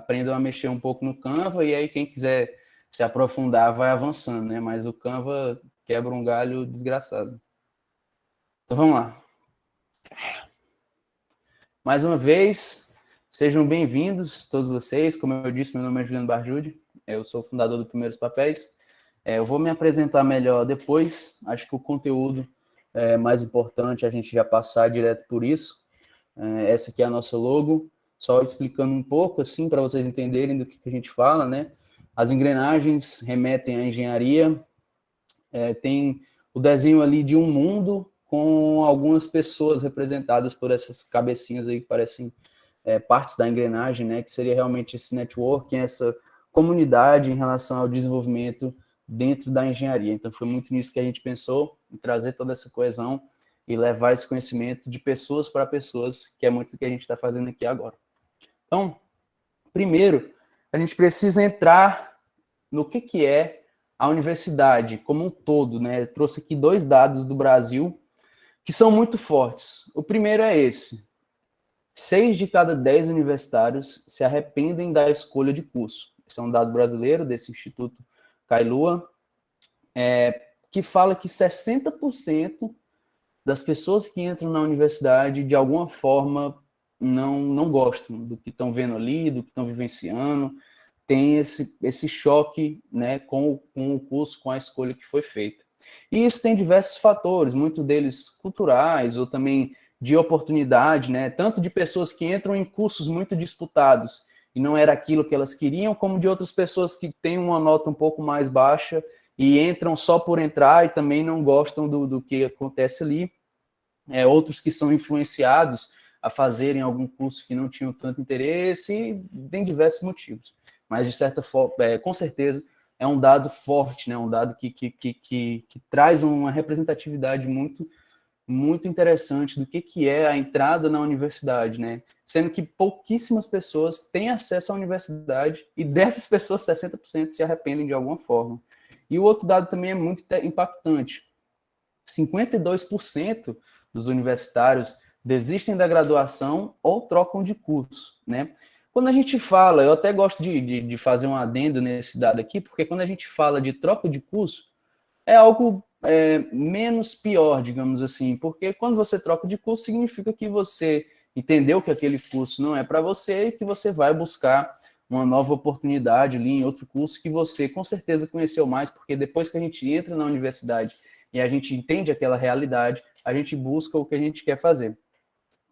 aprendam a mexer um pouco no Canva, e aí quem quiser se aprofundar vai avançando, né? Mas o Canva quebra um galho desgraçado. Então vamos lá. Mais uma vez, sejam bem-vindos todos vocês. Como eu disse, meu nome é Juliano Barjude, eu sou fundador do Primeiros Papéis. Eu vou me apresentar melhor depois, acho que o conteúdo é mais importante a gente já passar direto por isso. Essa aqui é a nossa logo, só explicando um pouco, assim, para vocês entenderem do que a gente fala, né? As engrenagens remetem à engenharia, tem o desenho ali de um mundo com algumas pessoas representadas por essas cabecinhas aí que parecem partes da engrenagem, né? Que seria realmente esse networking, essa comunidade em relação ao desenvolvimento dentro da engenharia. Então, foi muito nisso que a gente pensou, em trazer toda essa coesão e levar esse conhecimento de pessoas para pessoas, que é muito do que a gente está fazendo aqui agora. Então, primeiro, a gente precisa entrar no que é a universidade como um todo, né? Eu trouxe aqui 2 dados do Brasil que são muito fortes. O primeiro é esse: 6 de cada 10 universitários se arrependem da escolha de curso. Esse é um dado brasileiro desse Instituto Kailua, que fala que 60% das pessoas que entram na universidade, de alguma forma, não gostam do que estão vendo ali, do que estão vivenciando, tem esse choque, né, com o curso, com a escolha que foi feita. E isso tem diversos fatores, muitos deles culturais, ou também de oportunidade, né, tanto de pessoas que entram em cursos muito disputados e não era aquilo que elas queriam, como de outras pessoas que têm uma nota um pouco mais baixa e entram só por entrar e também não gostam do que acontece ali. Outros que são influenciados a fazerem algum curso que não tinham tanto interesse, e tem diversos motivos. Mas, de certa forma, com certeza, é um dado forte, né? Um dado que traz uma representatividade muito interessante do que é a entrada na universidade, né? Sendo que pouquíssimas pessoas têm acesso à universidade e dessas pessoas, 60% se arrependem de alguma forma. E o outro dado também é muito impactante. 52% dos universitários desistem da graduação ou trocam de curso, né? Quando a gente fala, eu até gosto de fazer um adendo nesse dado aqui, porque quando a gente fala de troca de curso, é algo menos pior, digamos assim, porque quando você troca de curso, significa que você entendeu que aquele curso não é para você e que você vai buscar uma nova oportunidade ali em outro curso que você com certeza conheceu mais, porque depois que a gente entra na universidade e a gente entende aquela realidade, a gente busca o que a gente quer fazer.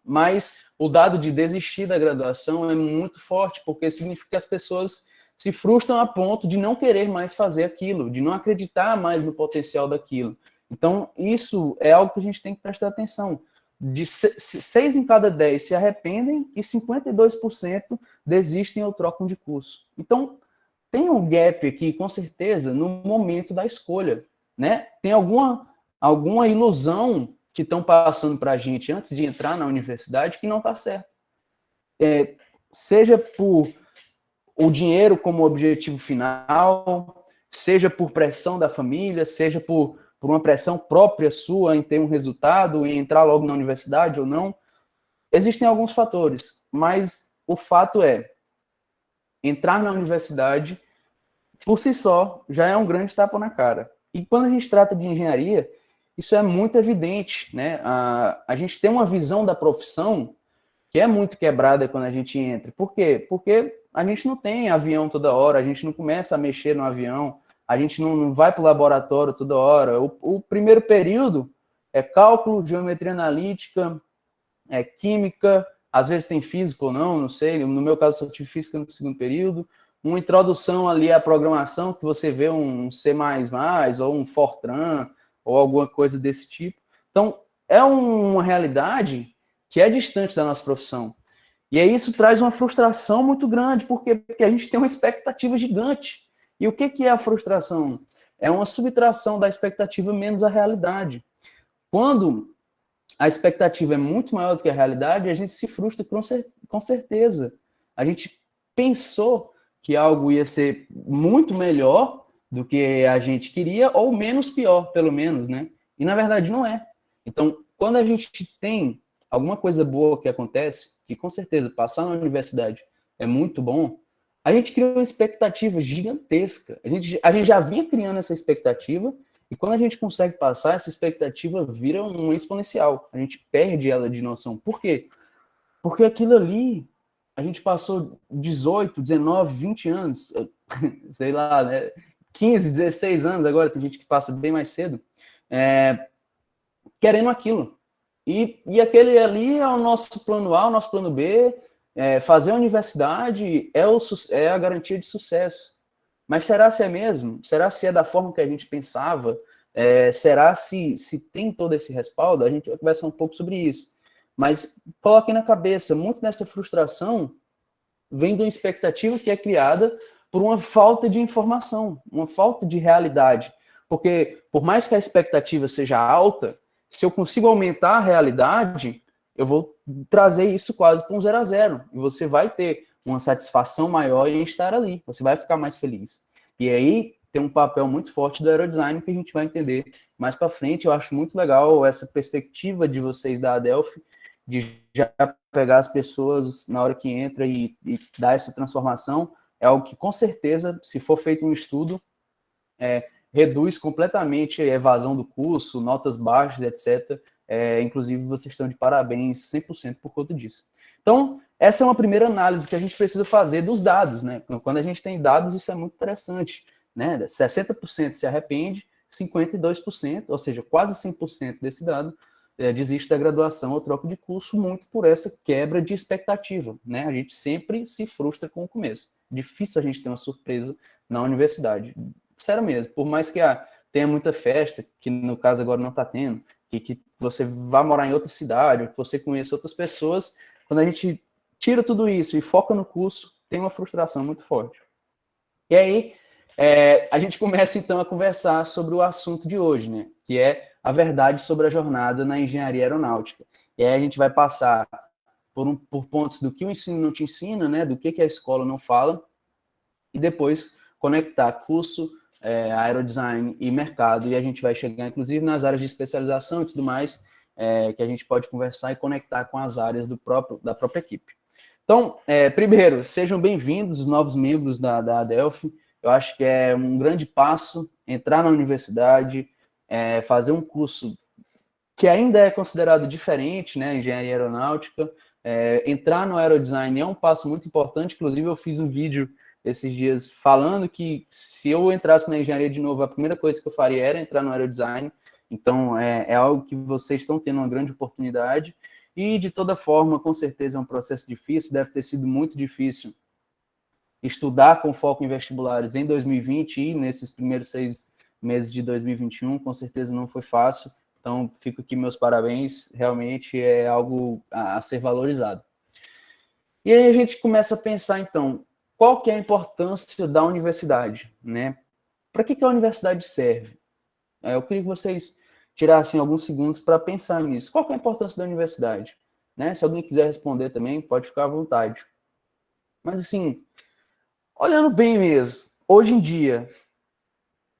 Mas o dado de desistir da graduação é muito forte, porque significa que as pessoas se frustram a ponto de não querer mais fazer aquilo, de não acreditar mais no potencial daquilo. Então, isso é algo que a gente tem que prestar atenção. De 6 em cada 10 se arrependem e 52% desistem ou trocam de curso. Então, tem um gap aqui, com certeza, no momento da escolha, né? Tem alguma ilusão que estão passando para a gente antes de entrar na universidade que não está certo. Seja por o dinheiro como objetivo final, seja por pressão da família, seja por uma pressão própria sua em ter um resultado, em entrar logo na universidade ou não. Existem alguns fatores, mas o fato é, entrar na universidade, por si só, já é um grande tapa na cara. E quando a gente trata de engenharia, isso é muito evidente, né? A gente tem uma visão da profissão que é muito quebrada quando a gente entra. Por quê? Porque a gente não tem avião toda hora, a gente não começa a mexer no avião, a gente não vai para o laboratório toda hora. O primeiro período é cálculo, geometria analítica, química, às vezes tem física ou não sei. No meu caso, só tive física no segundo período. Uma introdução ali à programação, que você vê um C++, ou um Fortran, ou alguma coisa desse tipo. Então, é uma realidade que é distante da nossa profissão. E aí isso traz uma frustração muito grande, porque a gente tem uma expectativa gigante. E o que é a frustração? É uma subtração da expectativa menos a realidade. Quando a expectativa é muito maior do que a realidade, a gente se frustra com certeza. A gente pensou que algo ia ser muito melhor do que a gente queria, ou menos pior, pelo menos, né? E na verdade não é. Então, quando a gente tem alguma coisa boa que acontece, que com certeza passar na universidade é muito bom, a gente cria uma expectativa gigantesca. A gente já vinha criando essa expectativa, e quando a gente consegue passar, essa expectativa vira um exponencial. A gente perde ela de noção. Por quê? Porque aquilo ali, a gente passou 18, 19, 20 anos, sei lá, né? 15, 16 anos agora, tem gente que passa bem mais cedo, querendo aquilo. E aquele ali é o nosso plano A, o nosso plano B, fazer a universidade é a garantia de sucesso. Mas será se é mesmo? Será se é da forma que a gente pensava? Será se tem todo esse respaldo? A gente vai conversar um pouco sobre isso. Mas coloquem na cabeça, muito dessa frustração vem de uma expectativa que é criada por uma falta de informação, uma falta de realidade. Porque, por mais que a expectativa seja alta, se eu consigo aumentar a realidade, eu vou trazer isso quase para um 0 a 0. E você vai ter uma satisfação maior em estar ali. Você vai ficar mais feliz. E aí tem um papel muito forte do aerodesign que a gente vai entender mais para frente. Eu acho muito legal essa perspectiva de vocês da Adelphi, de já pegar as pessoas na hora que entra e dar essa transformação. É algo que, com certeza, se for feito um estudo, reduz completamente a evasão do curso, notas baixas, etc. Inclusive, vocês estão de parabéns 100% por conta disso. Então, essa é uma primeira análise que a gente precisa fazer dos dados, né? Quando a gente tem dados, isso é muito interessante, né? 60% se arrepende, 52%, ou seja, quase 100% desse dado, desiste da graduação ou troca de curso, muito por essa quebra de expectativa, né? A gente sempre se frustra com o começo. Difícil a gente ter uma surpresa na universidade. Sério mesmo, por mais que tenha muita festa, que no caso agora não está tendo, que você vá morar em outra cidade, que você conheça outras pessoas, quando a gente tira tudo isso e foca no curso, tem uma frustração muito forte. E aí, a gente começa então a conversar sobre o assunto de hoje, né? Que é a verdade sobre a jornada na engenharia aeronáutica. E aí a gente vai passar por pontos do que o ensino não te ensina, né? Do que a escola não fala, e depois conectar curso, aerodesign e mercado, e a gente vai chegar, inclusive, nas áreas de especialização e tudo mais, que a gente pode conversar e conectar com as áreas da própria equipe. Então, primeiro, sejam bem-vindos os novos membros da Adelphi. Eu acho que é um grande passo entrar na universidade, fazer um curso que ainda é considerado diferente, né, engenharia aeronáutica. Entrar no aerodesign é um passo muito importante. Inclusive, eu fiz um vídeo esses dias falando que se eu entrasse na engenharia de novo, a primeira coisa que eu faria era entrar no aerodesign. Então, é algo que vocês estão tendo uma grande oportunidade. E, de toda forma, com certeza é um processo difícil, deve ter sido muito difícil estudar com foco em vestibulares em 2020 e nesses primeiros 6 meses de 2021, com certeza não foi fácil. Então, fico aqui meus parabéns, realmente é algo a ser valorizado. E aí a gente começa a pensar, então, qual que é a importância da universidade, né? Para que a universidade serve? Eu queria que vocês tirassem alguns segundos para pensar nisso. Qual que é a importância da universidade? Né? Se alguém quiser responder também, pode ficar à vontade. Mas, assim, olhando bem mesmo, hoje em dia,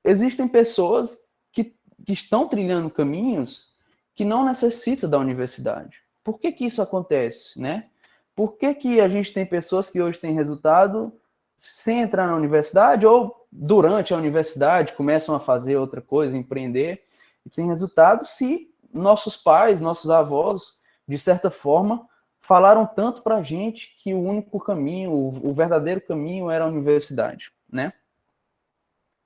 existem pessoas que estão trilhando caminhos que não necessitam da universidade. Por que isso acontece, né? Por que a gente tem pessoas que hoje têm resultado sem entrar na universidade ou durante a universidade começam a fazer outra coisa, empreender, e tem resultado se nossos pais, nossos avós, de certa forma, falaram tanto para a gente que o único caminho, o verdadeiro caminho era a universidade, né?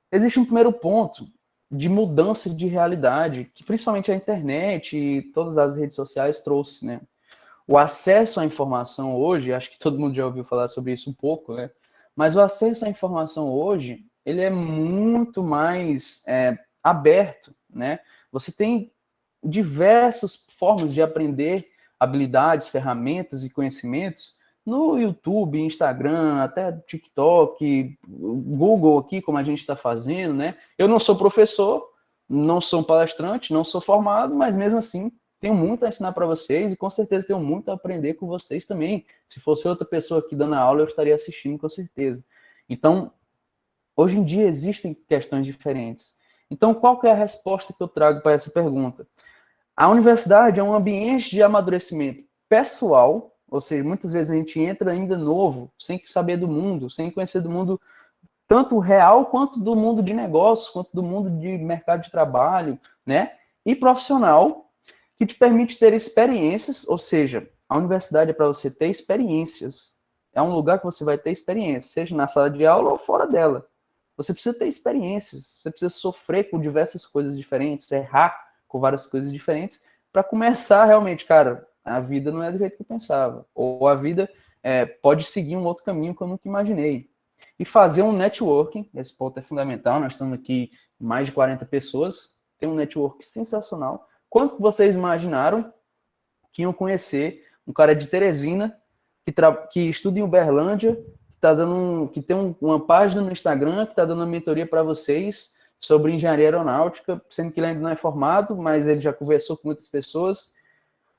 Existe um primeiro ponto de mudança de realidade, que principalmente a internet e todas as redes sociais trouxe, né? O acesso à informação hoje, acho que todo mundo já ouviu falar sobre isso um pouco, né? Mas o acesso à informação hoje, ele é muito mais aberto, né? Você tem diversas formas de aprender habilidades, ferramentas e conhecimentos no YouTube, Instagram, até TikTok, Google aqui, como a gente está fazendo, né? Eu não sou professor, não sou um palestrante, não sou formado, mas mesmo assim tenho muito a ensinar para vocês e com certeza tenho muito a aprender com vocês também. Se fosse outra pessoa aqui dando aula, eu estaria assistindo com certeza. Então, hoje em dia existem questões diferentes. Então, qual que é a resposta que eu trago para essa pergunta? A universidade é um ambiente de amadurecimento pessoal, Ou seja, muitas vezes a gente entra ainda novo, sem saber do mundo, sem conhecer do mundo tanto real quanto do mundo de negócios, quanto do mundo de mercado de trabalho, né? E profissional, que te permite ter experiências, ou seja, a universidade é para você ter experiências. É um lugar que você vai ter experiências, seja na sala de aula ou fora dela. Você precisa ter experiências, você precisa sofrer com diversas coisas diferentes, errar com várias coisas diferentes, para começar realmente, cara, a vida não é do jeito que eu pensava. Ou a vida pode seguir um outro caminho que eu nunca imaginei. E fazer um networking, esse ponto é fundamental, nós estamos aqui mais de 40 pessoas, tem um network sensacional. Quanto que vocês imaginaram que iam conhecer um cara de Teresina, que estuda em Uberlândia, que tem uma página no Instagram, que está dando uma mentoria para vocês sobre engenharia aeronáutica, sendo que ele ainda não é formado, mas ele já conversou com muitas pessoas.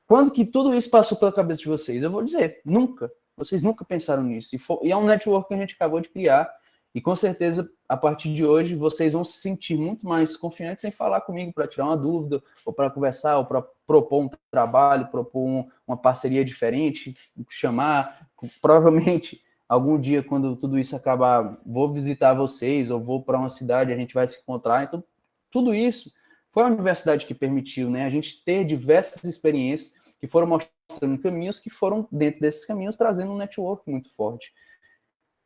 Quando que tudo isso passou pela cabeça de vocês? Eu vou dizer, nunca. Vocês nunca pensaram nisso. E é um network que a gente acabou de criar. E com certeza, a partir de hoje, vocês vão se sentir muito mais confiantes em falar comigo para tirar uma dúvida, ou para conversar, ou para propor um trabalho, propor uma parceria diferente, chamar. Provavelmente, algum dia, quando tudo isso acabar, vou visitar vocês, ou vou para uma cidade, a gente vai se encontrar. Então, tudo isso foi a universidade que permitiu, né, a gente ter diversas experiências que foram mostrando caminhos, que foram, dentro desses caminhos, trazendo um network muito forte.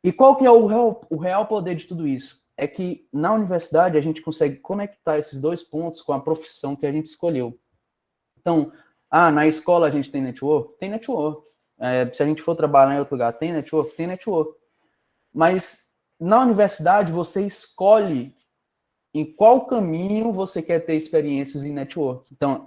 E qual que é o real poder de tudo isso? É que na universidade a gente consegue conectar esses dois pontos com a profissão que a gente escolheu. Então, na escola a gente tem network? Tem network. Se a gente for trabalhar em outro lugar, tem network? Tem network. Mas na universidade você escolhe em qual caminho você quer ter experiências em network. Então,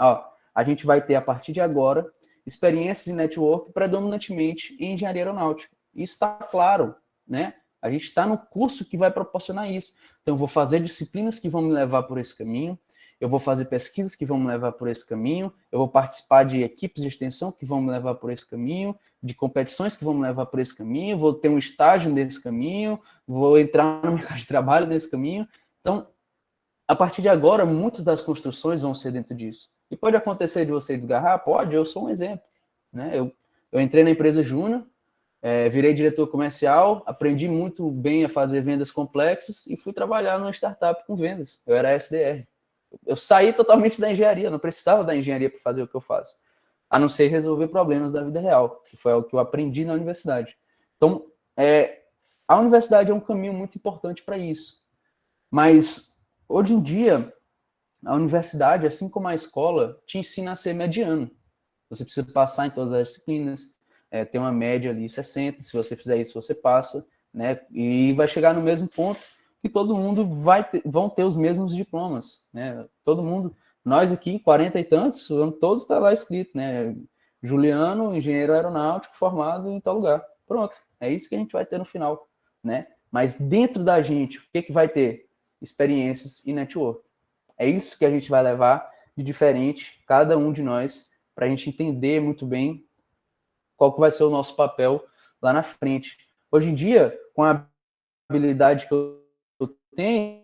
a gente vai ter, a partir de agora, experiências em network predominantemente em engenharia aeronáutica. Isso está claro, né? A gente está no curso que vai proporcionar isso. Então, eu vou fazer disciplinas que vão me levar por esse caminho, eu vou fazer pesquisas que vão me levar por esse caminho, eu vou participar de equipes de extensão que vão me levar por esse caminho, de competições que vão me levar por esse caminho, vou ter um estágio nesse caminho, vou entrar no mercado de trabalho nesse caminho. Então, a partir de agora, muitas das construções vão ser dentro disso. E pode acontecer de você desgarrar? Pode, eu sou um exemplo. Né? Eu entrei na empresa júnior, virei diretor comercial, aprendi muito bem a fazer vendas complexas e fui trabalhar numa startup com vendas. Eu era SDR. Eu saí totalmente da engenharia, não precisava da engenharia para fazer o que eu faço, a não ser resolver problemas da vida real, que foi o que eu aprendi na universidade. Então, a universidade é um caminho muito importante para isso. Mas hoje em dia, a universidade, assim como a escola, te ensina a ser mediano. Você precisa passar em todas as disciplinas, ter uma média ali 60, se você fizer isso, você passa, né? E vai chegar no mesmo ponto que todo mundo vão ter os mesmos diplomas, né? Todo mundo, nós aqui, 40 e tantos, todos está lá escrito, né? Juliano, engenheiro aeronáutico, formado em tal lugar. Pronto, é isso que a gente vai ter no final, né? Mas dentro da gente, o que vai ter? Experiências e network. É isso que a gente vai levar de diferente, cada um de nós, para a gente entender muito bem qual que vai ser o nosso papel lá na frente. Hoje em dia, com a habilidade que eu tenho,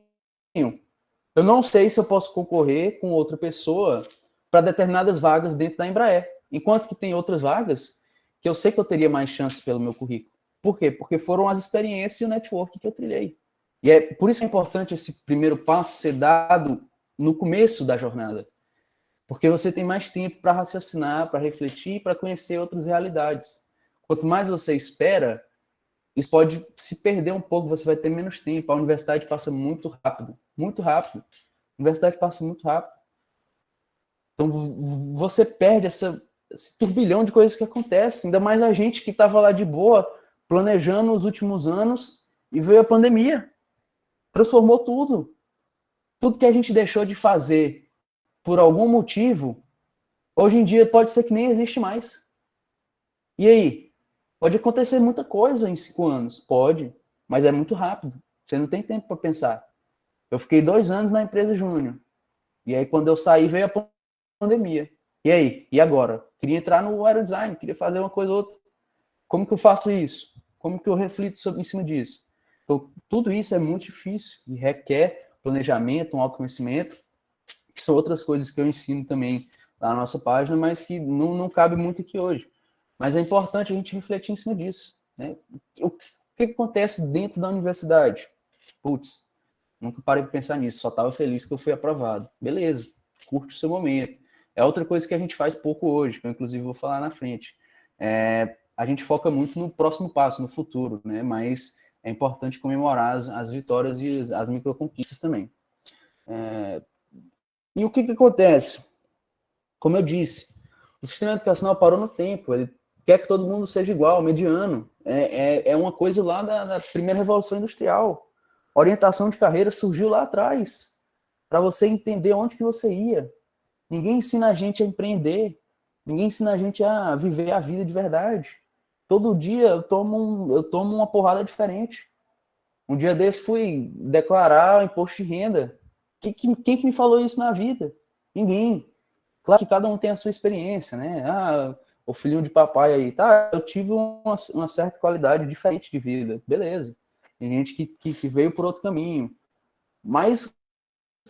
eu não sei se eu posso concorrer com outra pessoa para determinadas vagas dentro da Embraer. Enquanto que tem outras vagas que eu sei que eu teria mais chances pelo meu currículo. Por quê? Porque foram as experiências e o network que eu trilhei. E é por isso que é importante esse primeiro passo ser dado no começo da jornada. Porque você tem mais tempo para raciocinar, para refletir, para conhecer outras realidades. Quanto mais você espera, isso pode se perder um pouco, você vai ter menos tempo. A universidade passa muito rápido, muito rápido. A universidade passa muito rápido. Então você perde esse turbilhão de coisas que acontecem. Ainda mais a gente que estava lá de boa, planejando os últimos anos, e veio a pandemia. Transformou tudo. Tudo que a gente deixou de fazer por algum motivo, hoje em dia pode ser que nem existe mais. E aí? Pode acontecer muita coisa em 5 anos. Pode, mas é muito rápido. Você não tem tempo para pensar. Eu fiquei 2 anos na empresa júnior. E aí, quando eu saí, veio a pandemia. E aí? E agora? Queria entrar no aerodesign, queria fazer uma coisa ou outra. Como que eu faço isso? Como que eu reflito em cima disso? Então, tudo isso é muito difícil e requer planejamento, um autoconhecimento, que são outras coisas que eu ensino também lá na nossa página, mas que não cabe muito aqui hoje. Mas é importante a gente refletir em cima disso, né? O que acontece dentro da universidade? Putz, nunca parei para pensar nisso, só estava feliz que eu fui aprovado. Beleza, curte o seu momento. É outra coisa que a gente faz pouco hoje, que eu inclusive vou falar na frente. A gente foca muito no próximo passo, no futuro, né? Mas é importante comemorar as vitórias e as microconquistas também. E o que acontece? Como eu disse, o sistema educacional parou no tempo, ele quer que todo mundo seja igual, mediano. É uma coisa lá da primeira Revolução Industrial. A orientação de carreira surgiu lá atrás, para você entender onde que você ia. Ninguém ensina a gente a empreender, ninguém ensina a gente a viver a vida de verdade. Todo dia eu tomo uma porrada diferente. Um dia desse fui declarar o imposto de renda. Quem que me falou isso na vida? Ninguém. Claro que cada um tem a sua experiência, né? O filhinho de papai aí, tá? Eu tive uma certa qualidade diferente de vida, beleza. Tem gente que veio por outro caminho. Mas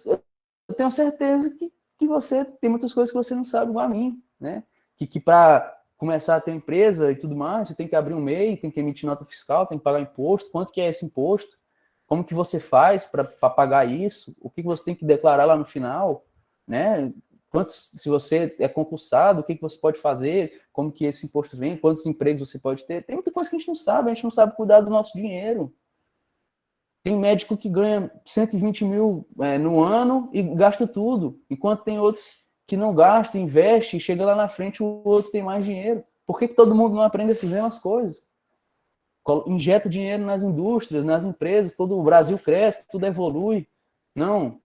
eu tenho certeza que você tem muitas coisas que você não sabe igual a mim, né? Que para começar a ter empresa e tudo mais, você tem que abrir um MEI, tem que emitir nota fiscal, tem que pagar imposto. Quanto que é esse imposto? Como que você faz para pagar isso? O que você tem que declarar lá no final, né? Se você é concursado, o que você pode fazer? Como que esse imposto vem? Quantos empregos você pode ter? Tem muita coisa que a gente não sabe cuidar do nosso dinheiro. Tem médico que ganha 120 mil no ano e gasta tudo, enquanto tem outros que não gastam, investe, e chega lá na frente o outro tem mais dinheiro. Por que todo mundo não aprende essas mesmas coisas? Injeta dinheiro nas indústrias, nas empresas, todo o Brasil cresce, tudo evolui. Não.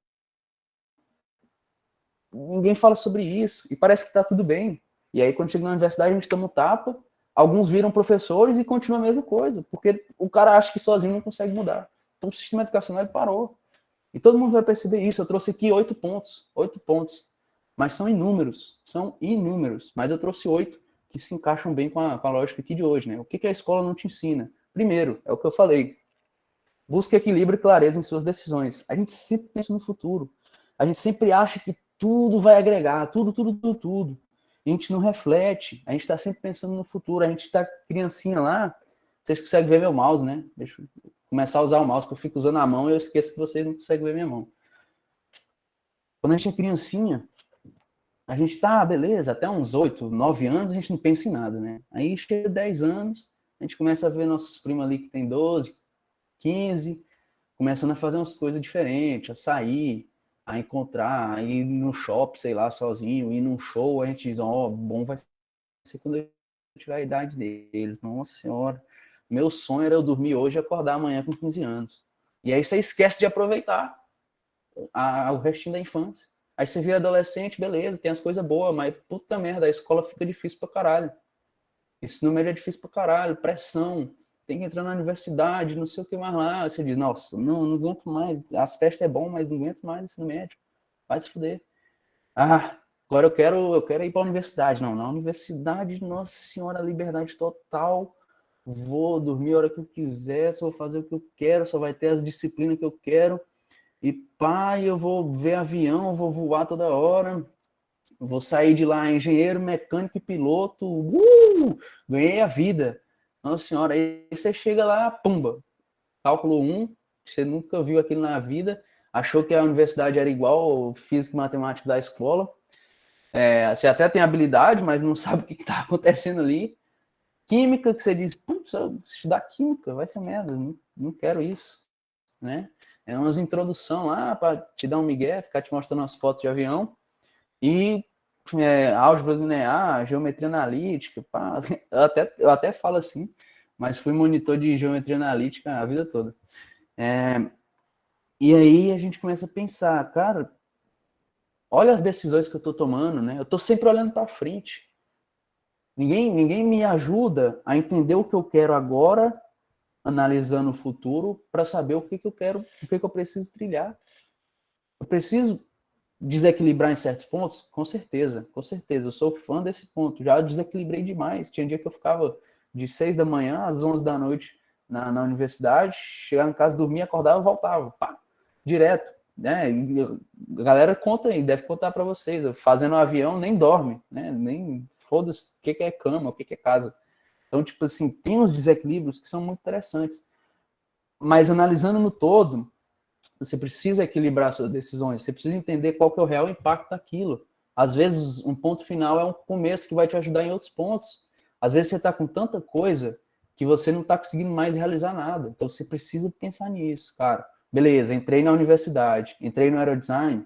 Ninguém fala sobre isso. E parece que está tudo bem. E aí, quando chega na universidade, a gente toma um tapa, alguns viram professores e continua a mesma coisa, porque o cara acha que sozinho não consegue mudar. Então, o sistema educacional parou. E todo mundo vai perceber isso. Eu trouxe aqui 8 pontos. 8 pontos. Mas são inúmeros. São inúmeros. Mas eu trouxe 8 que se encaixam bem com a lógica aqui de hoje, né? O que a escola não te ensina? Primeiro, é o que eu falei. Busque equilíbrio e clareza em suas decisões. A gente sempre pensa no futuro. A gente sempre acha que tudo vai agregar, tudo. A gente não reflete. A gente está sempre pensando no futuro. A gente está criancinha lá. Vocês conseguem ver meu mouse, né? Deixa eu começar a usar o mouse, que eu fico usando a mão e eu esqueço que vocês não conseguem ver minha mão. Quando a gente é criancinha, a gente tá, beleza, até uns 8, 9 anos, a gente não pensa em nada, né? Aí chega 10 anos, a gente começa a ver nossos primos ali que tem 12, 15, começando a fazer umas coisas diferentes, a sair, a encontrar, a ir no shopping, sei lá, sozinho, ir num show, a gente diz, bom vai ser quando eu tiver a idade deles. Nossa senhora, meu sonho era eu dormir hoje e acordar amanhã com 15 anos. E aí você esquece de aproveitar o restinho da infância. Aí você vira adolescente, beleza, tem as coisas boas, mas puta merda, a escola fica difícil pra caralho. Ensino médio é difícil pra caralho, pressão, tem que entrar na universidade, não sei o que mais lá. Aí você diz, nossa, não aguento mais, as festas é bom, mas não aguento mais ensino médio. Vai se fuder. Agora eu quero ir pra universidade. Não, na universidade, nossa senhora, liberdade total. Vou dormir a hora que eu quiser, só vou fazer o que eu quero, só vai ter as disciplinas que eu quero. E pai, eu vou ver avião, vou voar toda hora, vou sair de lá engenheiro, mecânico e piloto, ganhei a vida. Nossa senhora, aí você chega lá, pumba, cálculo 1, você nunca viu aquilo na vida, achou que a universidade era igual física e matemática da escola, você até tem habilidade, mas não sabe o que está acontecendo ali. Química, que você diz, putz, estudar química vai ser merda, não quero isso, né? É umas introdução lá para te dar um migué, ficar te mostrando umas fotos de avião. E álgebra linear, geometria analítica, pá. Eu até falo assim, mas fui monitor de geometria analítica a vida toda. E aí a gente começa a pensar, cara, olha as decisões que eu estou tomando, né? Eu estou sempre olhando para frente. Ninguém me ajuda a entender o que eu quero agora, analisando o futuro, para saber o que eu quero, o que eu preciso trilhar. Eu preciso desequilibrar em certos pontos? Com certeza, com certeza. Eu sou fã desse ponto. Já desequilibrei demais. Tinha dia que eu ficava de 6 da manhã às 11 da noite na universidade, chegava em casa, dormia, acordava, voltava. Pá, direto. Né? E a galera conta aí, deve contar para vocês. Fazendo um avião, nem dorme, né? Nem foda-se o que é cama, o que é casa. Então, tipo assim, tem uns desequilíbrios que são muito interessantes. Mas analisando no todo, você precisa equilibrar suas decisões, você precisa entender qual que é o real impacto daquilo. Às vezes, um ponto final é um começo que vai te ajudar em outros pontos. Às vezes, você está com tanta coisa que você não está conseguindo mais realizar nada. Então, você precisa pensar nisso, cara. Beleza, entrei na universidade, entrei no aerodesign,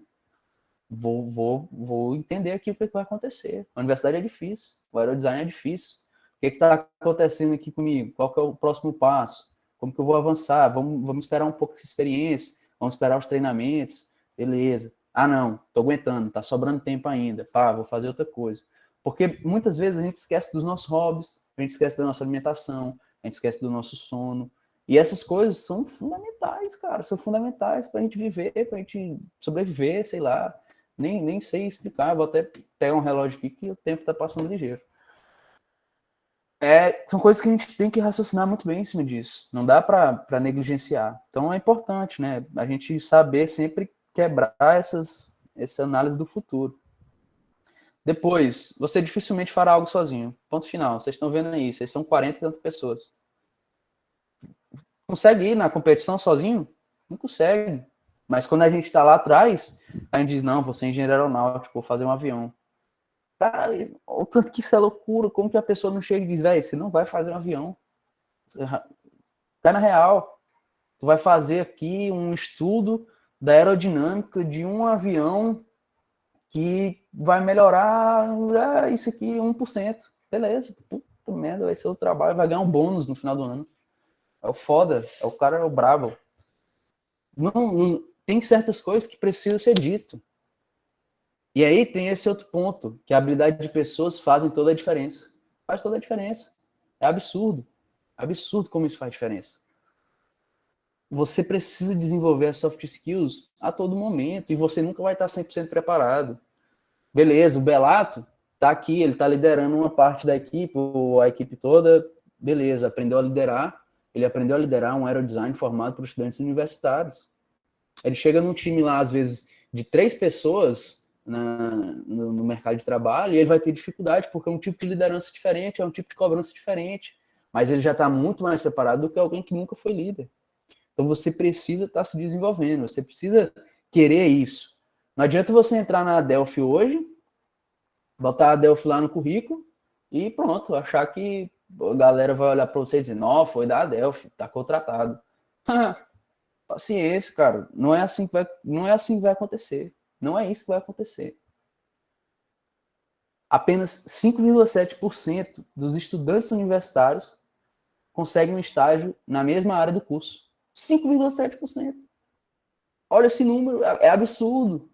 vou entender aqui o que vai acontecer. A universidade é difícil, o aerodesign é difícil. O que está acontecendo aqui comigo? Qual que é o próximo passo? Como que eu vou avançar? Vamos esperar um pouco essa experiência, vamos esperar os treinamentos, beleza. Ah, não, tô aguentando, tá sobrando tempo ainda, pá, vou fazer outra coisa. Porque muitas vezes a gente esquece dos nossos hobbies, a gente esquece da nossa alimentação, a gente esquece do nosso sono. E essas coisas são fundamentais, cara, são fundamentais pra gente viver, pra gente sobreviver, sei lá. Nem sei explicar, vou até pegar um relógio aqui que o tempo tá passando ligeiro. São coisas que a gente tem que raciocinar muito bem em cima disso. Não dá para negligenciar. Então é importante, né? A gente saber sempre quebrar essa análise do futuro. Depois, você dificilmente fará algo sozinho. Ponto final. Vocês estão vendo aí, vocês são 40 e tantas pessoas. Consegue ir na competição sozinho? Não consegue. Mas quando a gente está lá atrás, a gente diz, não, vou ser engenheiro aeronáutico, vou fazer um avião. Cara, o tanto que isso é loucura, como que a pessoa não chega e diz, velho, você não vai fazer um avião. Cai na real. Tu vai fazer aqui um estudo da aerodinâmica de um avião que vai melhorar isso aqui 1%. Beleza, puta merda, vai ser o trabalho, vai ganhar um bônus no final do ano. É o foda, é o cara, é o brabo. Não, tem certas coisas que precisam ser dito. E aí tem esse outro ponto, que a habilidade de pessoas fazem toda a diferença. Faz toda a diferença. É absurdo. Absurdo como isso faz diferença. Você precisa desenvolver as soft skills a todo momento e você nunca vai estar 100% preparado. Beleza, o Belato está aqui, ele está liderando uma parte da equipe, ou a equipe toda, beleza, aprendeu a liderar. Ele aprendeu a liderar um aerodesign formado por estudantes universitários. Ele chega num time lá, às vezes, de 3 pessoas no mercado de trabalho, e ele vai ter dificuldade, porque é um tipo de liderança diferente, é um tipo de cobrança diferente, mas ele já está muito mais preparado do que alguém que nunca foi líder. Então você precisa estar se desenvolvendo, você precisa querer isso. Não adianta você entrar na Delphi hoje, botar a Delphi lá no currículo e pronto, achar que a galera vai olhar para você e dizer, não, foi da Delphi, tá contratado. Paciência, cara, não é assim que vai acontecer. Não é isso que vai acontecer. Apenas 5,7% dos estudantes universitários conseguem um estágio na mesma área do curso. 5,7%. Olha esse número, é absurdo.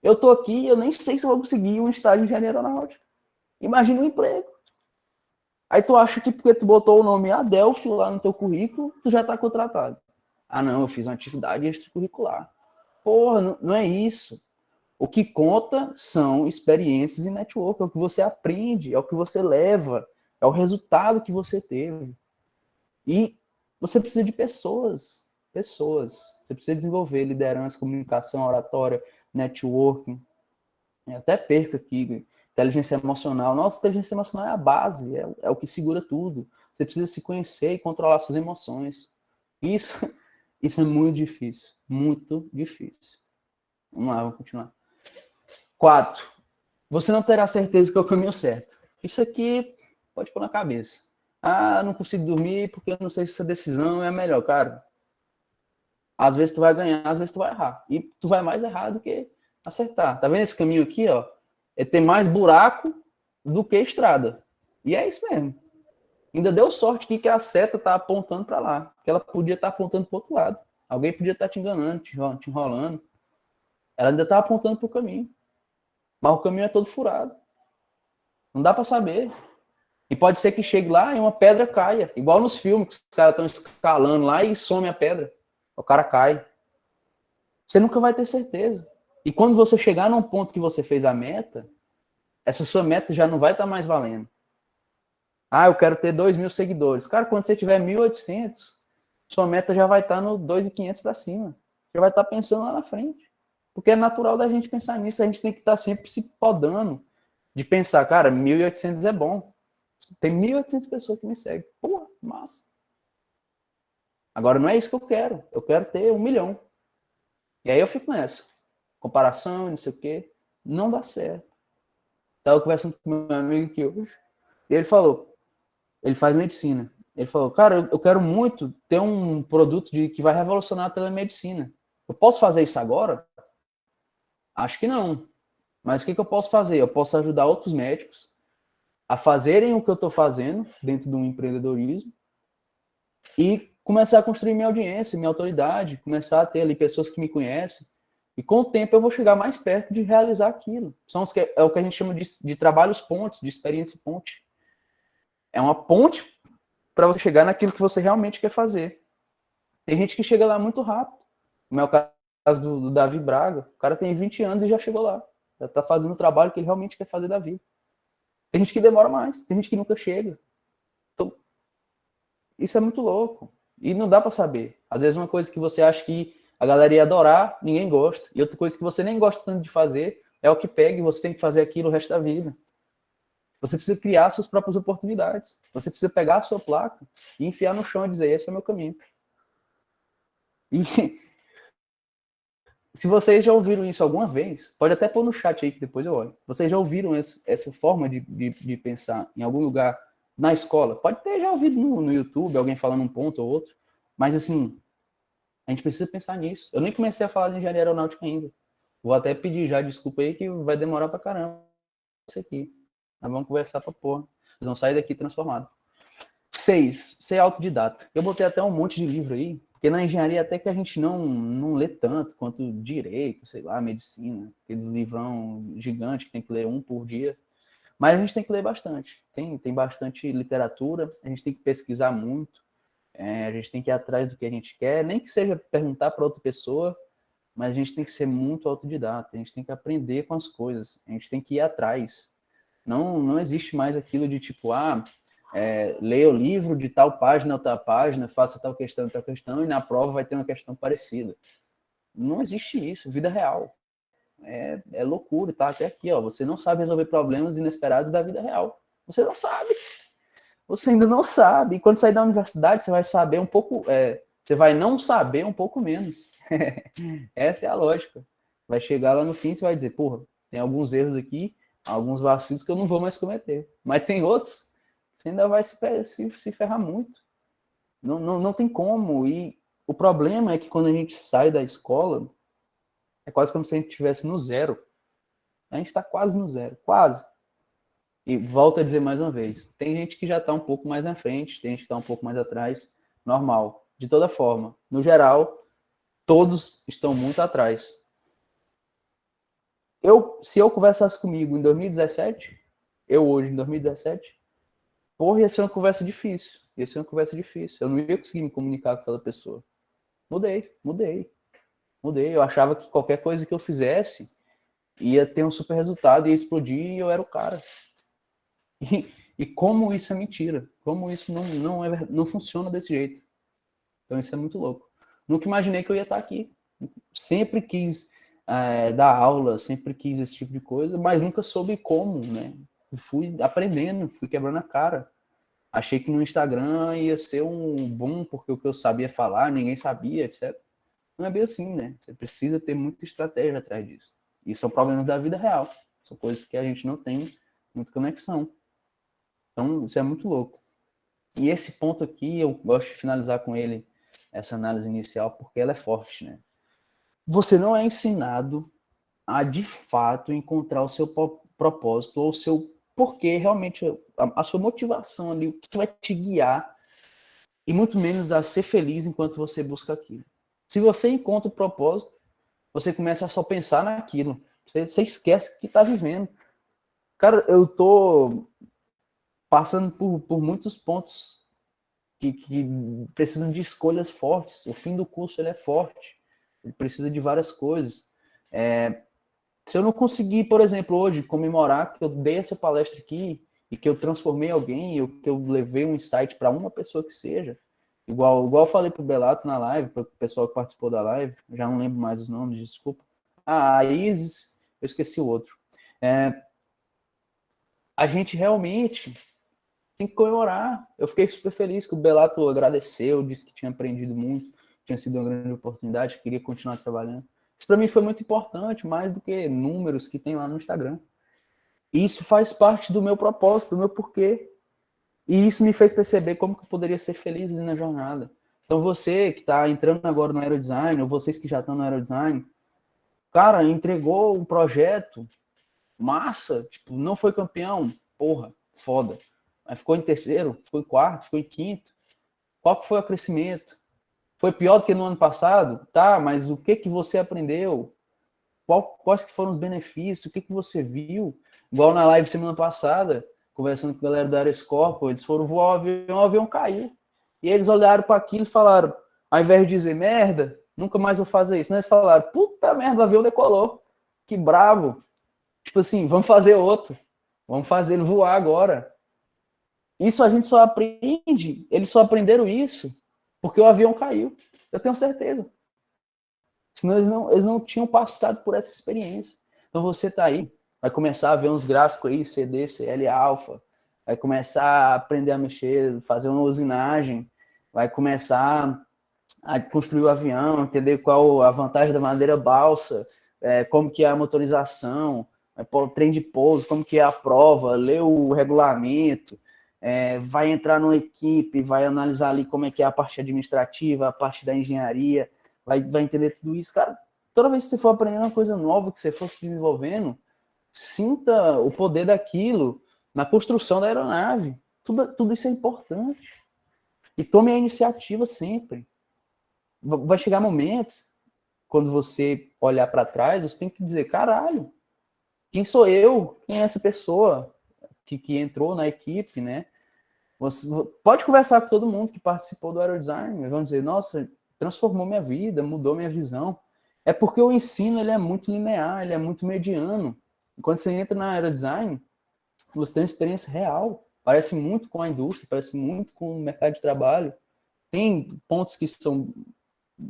Eu tô aqui, eu nem sei se eu vou conseguir um estágio em engenharia aeronáutica. Imagina um emprego. Aí tu acha que porque tu botou o nome Adelphi lá no teu currículo, tu já tá contratado. Ah, não, eu fiz uma atividade extracurricular. Porra, não é isso. O que conta são experiências e network, é o que você aprende, é o que você leva, é o resultado que você teve. E você precisa de pessoas. Você precisa desenvolver liderança, comunicação, oratória, networking. Eu até perco aqui, inteligência emocional. Nossa, inteligência emocional é a base, é o que segura tudo. Você precisa se conhecer e controlar suas emoções. Isso é muito difícil, muito difícil. Vamos lá, vamos continuar. 4. Você não terá certeza que é o caminho certo. Isso aqui pode pôr na cabeça. Ah, não consigo dormir porque eu não sei se essa decisão é a melhor, cara. Às vezes tu vai ganhar, às vezes tu vai errar. E tu vai mais errar do que acertar. Tá vendo esse caminho aqui, ó? É ter mais buraco do que estrada. E é isso mesmo. Ainda deu sorte aqui que a seta tá apontando para lá. Que ela podia estar apontando para outro lado. Alguém podia estar te enganando, te enrolando. Ela ainda tá apontando para o caminho. Mas o caminho é todo furado. Não dá para saber. E pode ser que chegue lá e uma pedra caia. Igual nos filmes, que os caras estão escalando lá e some a pedra. O cara cai. Você nunca vai ter certeza. E quando você chegar num ponto que você fez a meta, essa sua meta já não vai estar mais valendo. Ah, eu quero ter 2.000 seguidores. Cara, quando você tiver 1.800, sua meta já vai estar no 2.500 para cima. Já vai estar pensando lá na frente. Porque é natural da gente pensar nisso. A gente tem que estar sempre se podando. De pensar, cara, 1.800 é bom. Tem 1.800 pessoas que me seguem. Porra, massa. Agora não é isso que eu quero. Eu quero ter 1 milhão. E aí eu fico nessa. Comparação, não sei o quê. Não dá certo. Tava conversando com meu amigo aqui hoje. E ele falou, ele faz medicina. Ele falou, cara, eu quero muito ter um produto que vai revolucionar a telemedicina. Eu posso fazer isso agora? Acho que não. Mas o que eu posso fazer? Eu posso ajudar outros médicos a fazerem o que eu estou fazendo dentro de um empreendedorismo e começar a construir minha audiência, minha autoridade, começar a ter ali pessoas que me conhecem. E com o tempo eu vou chegar mais perto de realizar aquilo. É o que a gente chama de trabalhos pontes, de experiência ponte. É uma ponte para você chegar naquilo que você realmente quer fazer. Tem gente que chega lá muito rápido. Como é o caso do Davi Braga. O cara tem 20 anos e já chegou lá. Já está fazendo o trabalho que ele realmente quer fazer da vida. Tem gente que demora mais, tem gente que nunca chega. Então, isso é muito louco. E não dá para saber. Às vezes uma coisa que você acha que a galera ia adorar, ninguém gosta. E outra coisa que você nem gosta tanto de fazer é o que pega e você tem que fazer aquilo o resto da vida. Você precisa criar suas próprias oportunidades. Você precisa pegar a sua placa e enfiar no chão e dizer, esse é o meu caminho. E se vocês já ouviram isso alguma vez, pode até pôr no chat aí que depois eu olho. Vocês já ouviram essa forma de pensar em algum lugar na escola? Pode ter já ouvido no YouTube, alguém falando um ponto ou outro. Mas assim, a gente precisa pensar nisso. Eu nem comecei a falar de engenharia aeronáutica ainda. Vou até pedir já desculpa aí que vai demorar pra caramba isso aqui. Nós vamos conversar pra porra. Vocês vão sair daqui transformados. 6. Ser autodidata. Eu botei até um monte de livro aí, porque na engenharia até que a gente não lê tanto quanto direito, sei lá, medicina, aqueles livrão gigantes que tem que ler um por dia. Mas a gente tem que ler bastante. Tem bastante literatura, a gente tem que pesquisar muito, a gente tem que ir atrás do que a gente quer, nem que seja perguntar para outra pessoa, mas a gente tem que ser muito autodidata, a gente tem que aprender com as coisas, a gente tem que ir atrás. Não existe mais aquilo de tipo, leia o livro de tal página a tal página, faça tal questão, e na prova vai ter uma questão parecida. Não existe isso, vida real. É loucura, tá? Até aqui, ó. Você não sabe resolver problemas inesperados da vida real. Você não sabe. Você ainda não sabe. E quando sair da universidade, você vai saber um pouco. Você vai não saber um pouco menos. Essa é a lógica. Vai chegar lá no fim e você vai dizer, porra, tem alguns erros aqui, alguns vacilos que eu não vou mais cometer. Mas tem outros você ainda vai se ferrar muito. Não tem como. E o problema é que quando a gente sai da escola, é quase como se a gente estivesse no zero. A gente está quase no zero, quase. E volto a dizer mais uma vez, tem gente que já está um pouco mais na frente, tem gente que está um pouco mais atrás, normal. De toda forma, no geral, todos estão muito atrás. Se eu conversasse comigo em 2017, eu hoje em 2017, porra, ia ser uma conversa difícil. Ia ser uma conversa difícil. Eu não ia conseguir me comunicar com aquela pessoa. Mudei. Eu achava que qualquer coisa que eu fizesse ia ter um super resultado, ia explodir e eu era o cara. E como isso é mentira. Como isso não funciona desse jeito. Então isso é muito louco. Nunca imaginei que eu ia estar aqui. Sempre quis dar aula, sempre quis esse tipo de coisa, mas nunca soube como, né? Fui aprendendo, fui quebrando a cara. Achei que no Instagram ia ser um boom, porque o que eu sabia falar, ninguém sabia, etc. Não é bem assim, né? Você precisa ter muita estratégia atrás disso. E são problemas da vida real. São coisas que a gente não tem muita conexão. Então, isso é muito louco. E esse ponto aqui, eu gosto de finalizar com ele, essa análise inicial, porque ela é forte, né? Você não é ensinado a, de fato, encontrar o seu propósito ou o seu porquê, realmente, a sua motivação ali, o que vai te guiar, e muito menos a ser feliz enquanto você busca aquilo. Se você encontra o propósito, você começa a só pensar naquilo. Você esquece que está vivendo. Cara, eu tô passando por muitos pontos que precisam de escolhas fortes. O fim do curso ele é forte. Ele precisa de várias coisas. Se eu não conseguir, por exemplo, hoje comemorar que eu dei essa palestra aqui e que eu transformei alguém, ou que eu levei um insight para uma pessoa que seja, igual eu falei pro Belato na live, para o pessoal que participou da live, já não lembro mais os nomes, desculpa. A Isis, eu esqueci o outro. a gente realmente tem que comemorar. Eu fiquei super feliz que o Bellato agradeceu, disse que tinha aprendido muito, tinha sido uma grande oportunidade, queria continuar trabalhando. Isso para mim foi muito importante, mais do que números que tem lá no Instagram. E isso faz parte do meu propósito, do meu porquê. E isso me fez perceber como que eu poderia ser feliz ali na jornada. Então você que está entrando agora no aerodesign, ou vocês que já estão no aerodesign, cara, entregou um projeto massa, tipo, não foi campeão, porra, foda. Mas ficou em terceiro, ficou em quarto, ficou em quinto. Qual que foi o crescimento? Foi pior do que no ano passado? Tá, mas o que que você aprendeu? Quais que foram os benefícios? O que que você viu? Igual na live semana passada, conversando com a galera da Aeroescorpo, eles foram voar o avião caiu. E eles olharam para aquilo e falaram, ao invés de dizer merda, nunca mais vou fazer isso, eles falaram, puta merda, o avião decolou. Que bravo. Tipo assim, vamos fazer outro. Vamos fazer ele voar agora. Isso a gente só aprende, eles só aprenderam isso porque o avião caiu. Eu tenho certeza. Senão eles não tinham passado por essa experiência. Então você tá aí, vai começar a ver uns gráficos aí, CD, CL, alfa, vai começar a aprender a mexer, fazer uma usinagem, vai começar a construir o avião, entender qual a vantagem da madeira balsa, como que é a motorização, o trem de pouso, como que é a prova, ler o regulamento, vai entrar numa equipe, vai analisar ali como é que é a parte administrativa, a parte da engenharia, vai entender tudo isso. Cara, toda vez que você for aprendendo uma coisa nova, que você for se desenvolvendo, sinta o poder daquilo na construção da aeronave. Tudo isso é importante. E tome a iniciativa sempre. Vai chegar momentos, quando você olhar para trás, você tem que dizer, caralho, quem sou eu? Quem é essa pessoa que entrou na equipe, né? Você pode conversar com todo mundo que participou do aerodesign, vão dizer, nossa, transformou minha vida, mudou minha visão. É porque o ensino ele é muito linear, ele é muito mediano. Quando você entra na aerodesign, você tem uma experiência real. Parece muito com a indústria, parece muito com o mercado de trabalho. Tem pontos que são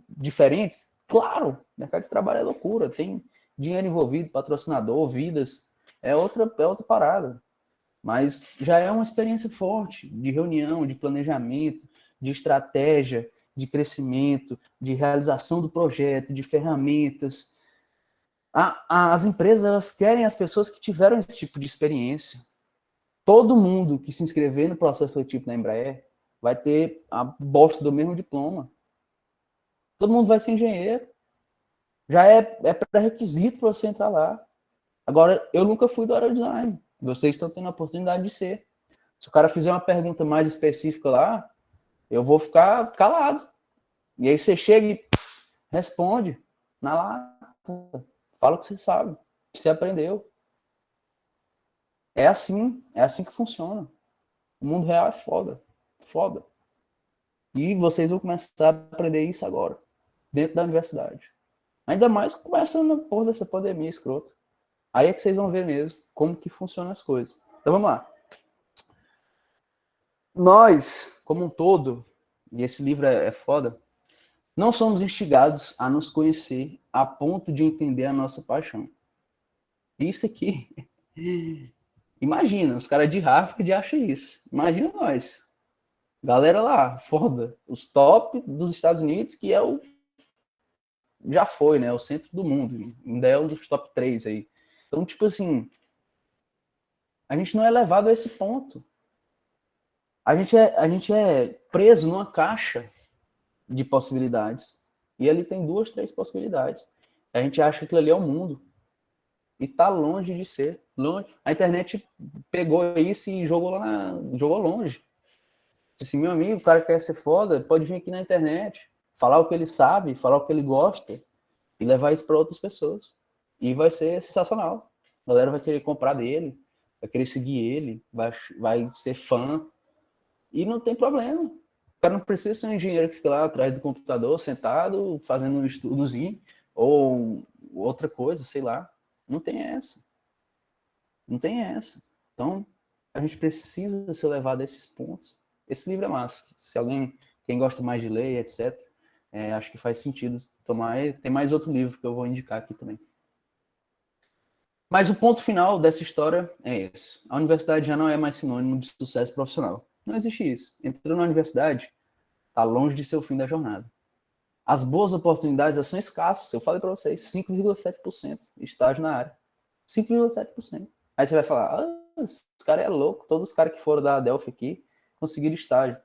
diferentes? Claro, mercado de trabalho é loucura, tem dinheiro envolvido, patrocinador, vidas, é outra parada. Mas já é uma experiência forte de reunião, de planejamento, de estratégia, de crescimento, de realização do projeto, de ferramentas. As empresas elas querem as pessoas que tiveram esse tipo de experiência. Todo mundo que se inscrever no processo seletivo da Embraer vai ter a bosta do mesmo diploma. Todo mundo vai ser engenheiro. Já é pré-requisito para você entrar lá. Agora, eu nunca fui do aerodesign. Vocês estão tendo a oportunidade de ser. Se o cara fizer uma pergunta mais específica lá, eu vou ficar calado. E aí você chega e responde na lata. Fala o que você sabe, o que você aprendeu. É assim que funciona. O mundo real é foda. Foda. E vocês vão começar a aprender isso agora, dentro da universidade. Ainda mais começando na porra dessa pandemia escrota. Aí é que vocês vão ver mesmo como que funcionam as coisas. Então vamos lá. Nós, como um todo, e esse livro é foda, não somos instigados a nos conhecer a ponto de entender a nossa paixão. Isso aqui. Imagina, os caras de Harvard acham isso. Imagina nós. Galera lá, foda. Os top dos Estados Unidos, que é o. Já foi, né? O centro do mundo. Ainda é um dos top 3 aí. Então, tipo assim. A gente não é levado a esse ponto. A gente é preso numa caixa de possibilidades. E ali tem 2, 3 possibilidades. A gente acha que aquilo ali é o mundo. E tá longe de ser. Longe. A internet pegou isso e jogou longe. Assim, meu amigo, o cara quer ser foda, pode vir aqui na internet, falar o que ele sabe, falar o que ele gosta e levar isso para outras pessoas. E vai ser sensacional. A galera vai querer comprar dele, vai querer seguir ele, vai ser fã. E não tem problema. O cara não precisa ser um engenheiro que fica lá atrás do computador, sentado, fazendo um estudozinho, ou outra coisa, sei lá. Não tem essa. Não tem essa. Então, a gente precisa ser levado a esses pontos. Esse livro é massa. Se alguém, quem gosta mais de ler, etc., acho que faz sentido tomar. Tem mais outro livro que eu vou indicar aqui também. Mas o ponto final dessa história é esse. A universidade já não é mais sinônimo de sucesso profissional. Não existe isso. Entrou na universidade, está longe de ser o fim da jornada. As boas oportunidades são escassas. Eu falei para vocês, 5,7% estágio na área. 5,7%. Aí você vai falar, esse cara é louco. Todos os caras que foram da Adelphi aqui conseguiram estágio.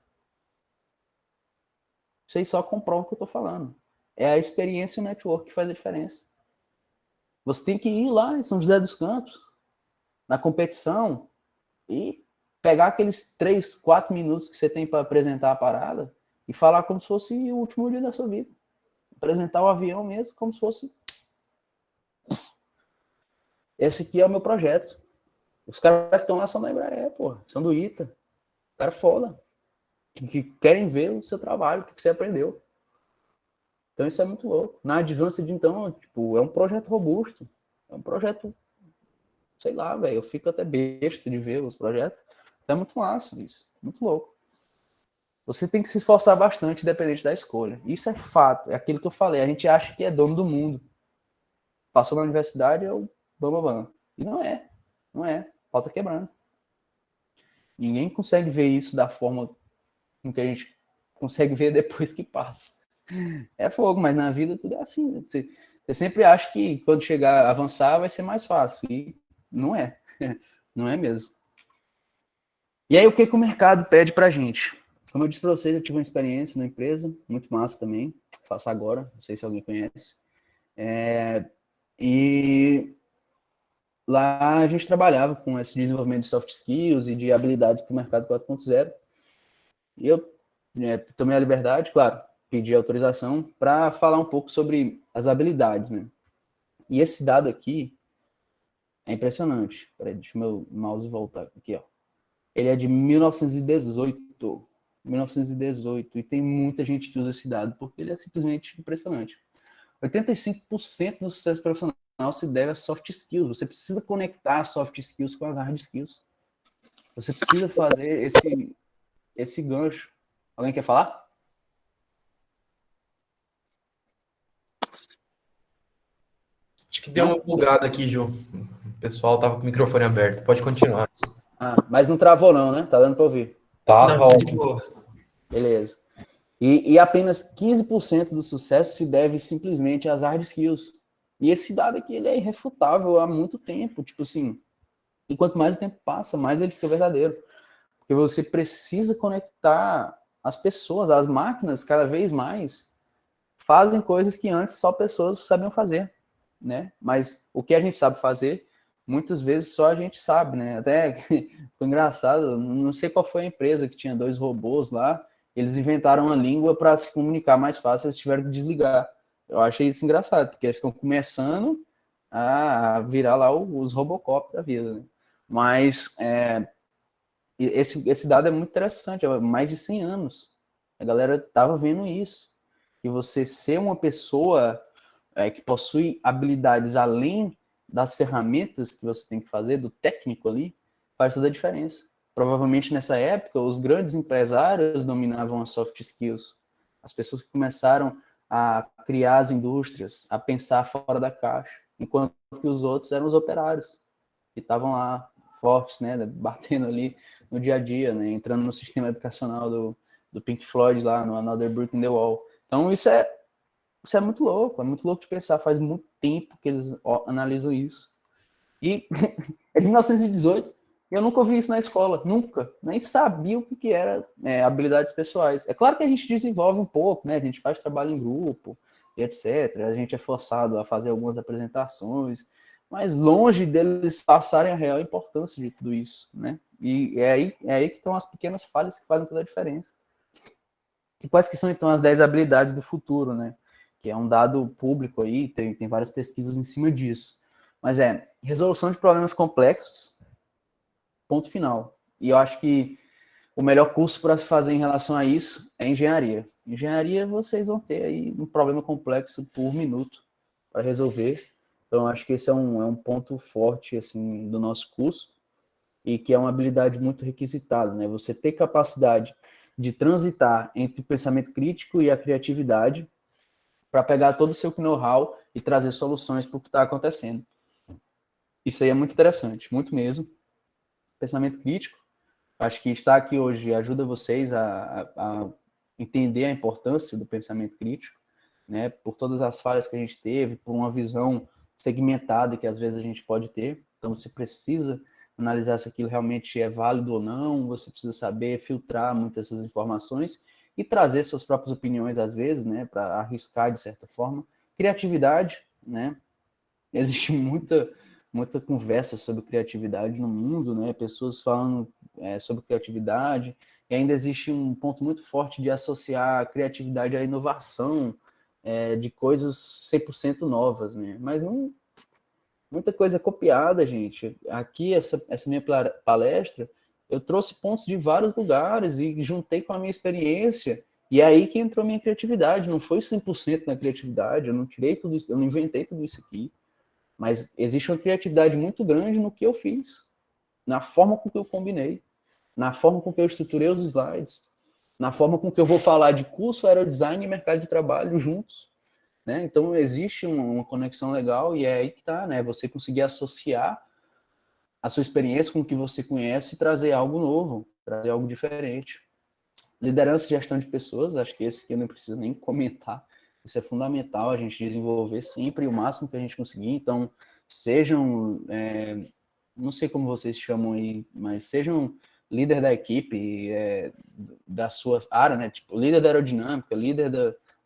Vocês só comprovam o que eu estou falando. É a experiência e o network que faz a diferença. Você tem que ir lá em São José dos Campos, na competição, e pegar aqueles 3, 4 minutos que você tem para apresentar a parada e falar como se fosse o último dia da sua vida. Apresentar o avião mesmo como se fosse... Esse aqui é o meu projeto. Os caras que estão lá são da Embraer, porra. São do ITA. Cara foda. Que querem ver o seu trabalho, o que você aprendeu. Então isso é muito louco. Na Advanced, então, tipo, é um projeto robusto. É um projeto, sei lá, velho. Eu fico até besta de ver os projetos. Então é muito massa isso. Muito louco. Você tem que se esforçar bastante, independente da escolha. Isso é fato. É aquilo que eu falei. A gente acha que é dono do mundo. Passou na universidade, é o bam. E não é. Não é. Falta quebrando. Ninguém consegue ver isso da forma com que a gente consegue ver depois que passa. É fogo, mas na vida tudo é assim. Né? Você sempre acha que quando chegar a avançar vai ser mais fácil. E não é. Não é mesmo. E aí, o que o mercado pede pra gente? Como eu disse para vocês, eu tive uma experiência na empresa, muito massa também. Faço agora, não sei se alguém conhece. E lá a gente trabalhava com esse desenvolvimento de soft skills e de habilidades para o mercado 4.0. E eu tomei a liberdade, claro, pedi autorização para falar um pouco sobre as habilidades, né? E esse dado aqui é impressionante. Peraí, deixa o meu mouse voltar aqui, ó. Ele é de 1918. 1918. E tem muita gente que usa esse dado porque ele é simplesmente impressionante. 85% do sucesso profissional se deve a soft skills. Você precisa conectar as soft skills com as hard skills. Você precisa fazer esse gancho. Alguém quer falar? Acho que deu uma bugada aqui, Ju. O pessoal tava com o microfone aberto. Pode continuar. Mas não travou não, né? Tá dando para ouvir. Tá ótimo. Beleza. E apenas 15% do sucesso se deve simplesmente às hard skills. E esse dado aqui, ele é irrefutável há muito tempo. Tipo assim, e quanto mais o tempo passa, mais ele fica verdadeiro. Porque você precisa conectar as pessoas, as máquinas, cada vez mais, fazem coisas que antes só pessoas sabiam fazer, né? Mas o que a gente sabe fazer, muitas vezes só a gente sabe, né? Até foi engraçado, não sei qual foi a empresa que tinha 2 robôs lá, eles inventaram uma língua para se comunicar mais fácil, eles tiveram que desligar. Eu achei isso engraçado, porque eles estão começando a virar lá os Robocop da vida, né? Mas esse dado é muito interessante, é mais de 100 anos. A galera estava vendo isso. E você ser uma pessoa que possui habilidades além das ferramentas que você tem que fazer, do técnico ali, faz toda a diferença. Provavelmente nessa época, os grandes empresários dominavam as soft skills. As pessoas que começaram a criar as indústrias, a pensar fora da caixa, enquanto que os outros eram os operários, que estavam lá fortes, né, batendo ali no dia a dia, né, entrando no sistema educacional do Pink Floyd lá, no Another Brick in the Wall. Então isso é muito louco de pensar, faz muito tempo que eles analisam isso. E é de 1918, eu nunca ouvi isso na escola, nunca, nem sabia o que era habilidades pessoais. É claro que a gente desenvolve um pouco, né, a gente faz trabalho em grupo, etc, a gente é forçado a fazer algumas apresentações, mas longe deles passarem a real importância de tudo isso, né? E é aí que estão as pequenas falhas que fazem toda a diferença. E quais que são, então, as 10 habilidades do futuro, né? Que é um dado público aí, tem várias pesquisas em cima disso. Mas resolução de problemas complexos, ponto final. E eu acho que o melhor curso para se fazer em relação a isso é engenharia. Engenharia, vocês vão ter aí um problema complexo por minuto para resolver. Então, acho que esse é um ponto forte, assim, do nosso curso e que é uma habilidade muito requisitada, né? Você ter capacidade de transitar entre o pensamento crítico e a criatividade para pegar todo o seu know-how e trazer soluções para o que está acontecendo. Isso aí é muito interessante, muito mesmo. Pensamento crítico, acho que estar aqui hoje ajuda vocês a entender a importância do pensamento crítico, né? Por todas as falhas que a gente teve, por uma visão segmentada que às vezes a gente pode ter. Então você precisa analisar se aquilo realmente é válido ou não, você precisa saber filtrar muitas dessas informações e trazer suas próprias opiniões às vezes, né, para arriscar de certa forma. Criatividade, né? Existe muita conversa sobre criatividade no mundo, né? Pessoas falando sobre criatividade, e ainda existe um ponto muito forte de associar a criatividade à inovação, de coisas 100% novas, né? Mas não, muita coisa copiada, gente. Aqui, essa minha palestra, eu trouxe pontos de vários lugares e juntei com a minha experiência, e é aí que entrou a minha criatividade. Não foi 100% na criatividade, eu não tirei tudo isso, eu não inventei tudo isso aqui. Mas existe uma criatividade muito grande no que eu fiz, na forma com que eu combinei, na forma com que eu estruturei os slides, na forma com que eu vou falar de curso, aerodesign e mercado de trabalho juntos. Né? Então, existe uma conexão legal e é aí que está, né? Você conseguir associar a sua experiência com o que você conhece e trazer algo novo, trazer algo diferente. Liderança e gestão de pessoas, acho que esse aqui eu não preciso nem comentar. Isso é fundamental a gente desenvolver sempre o máximo que a gente conseguir. Então, sejam, não sei como vocês chamam aí, mas sejam líder da equipe, da sua área, né? Tipo, líder da aerodinâmica, líder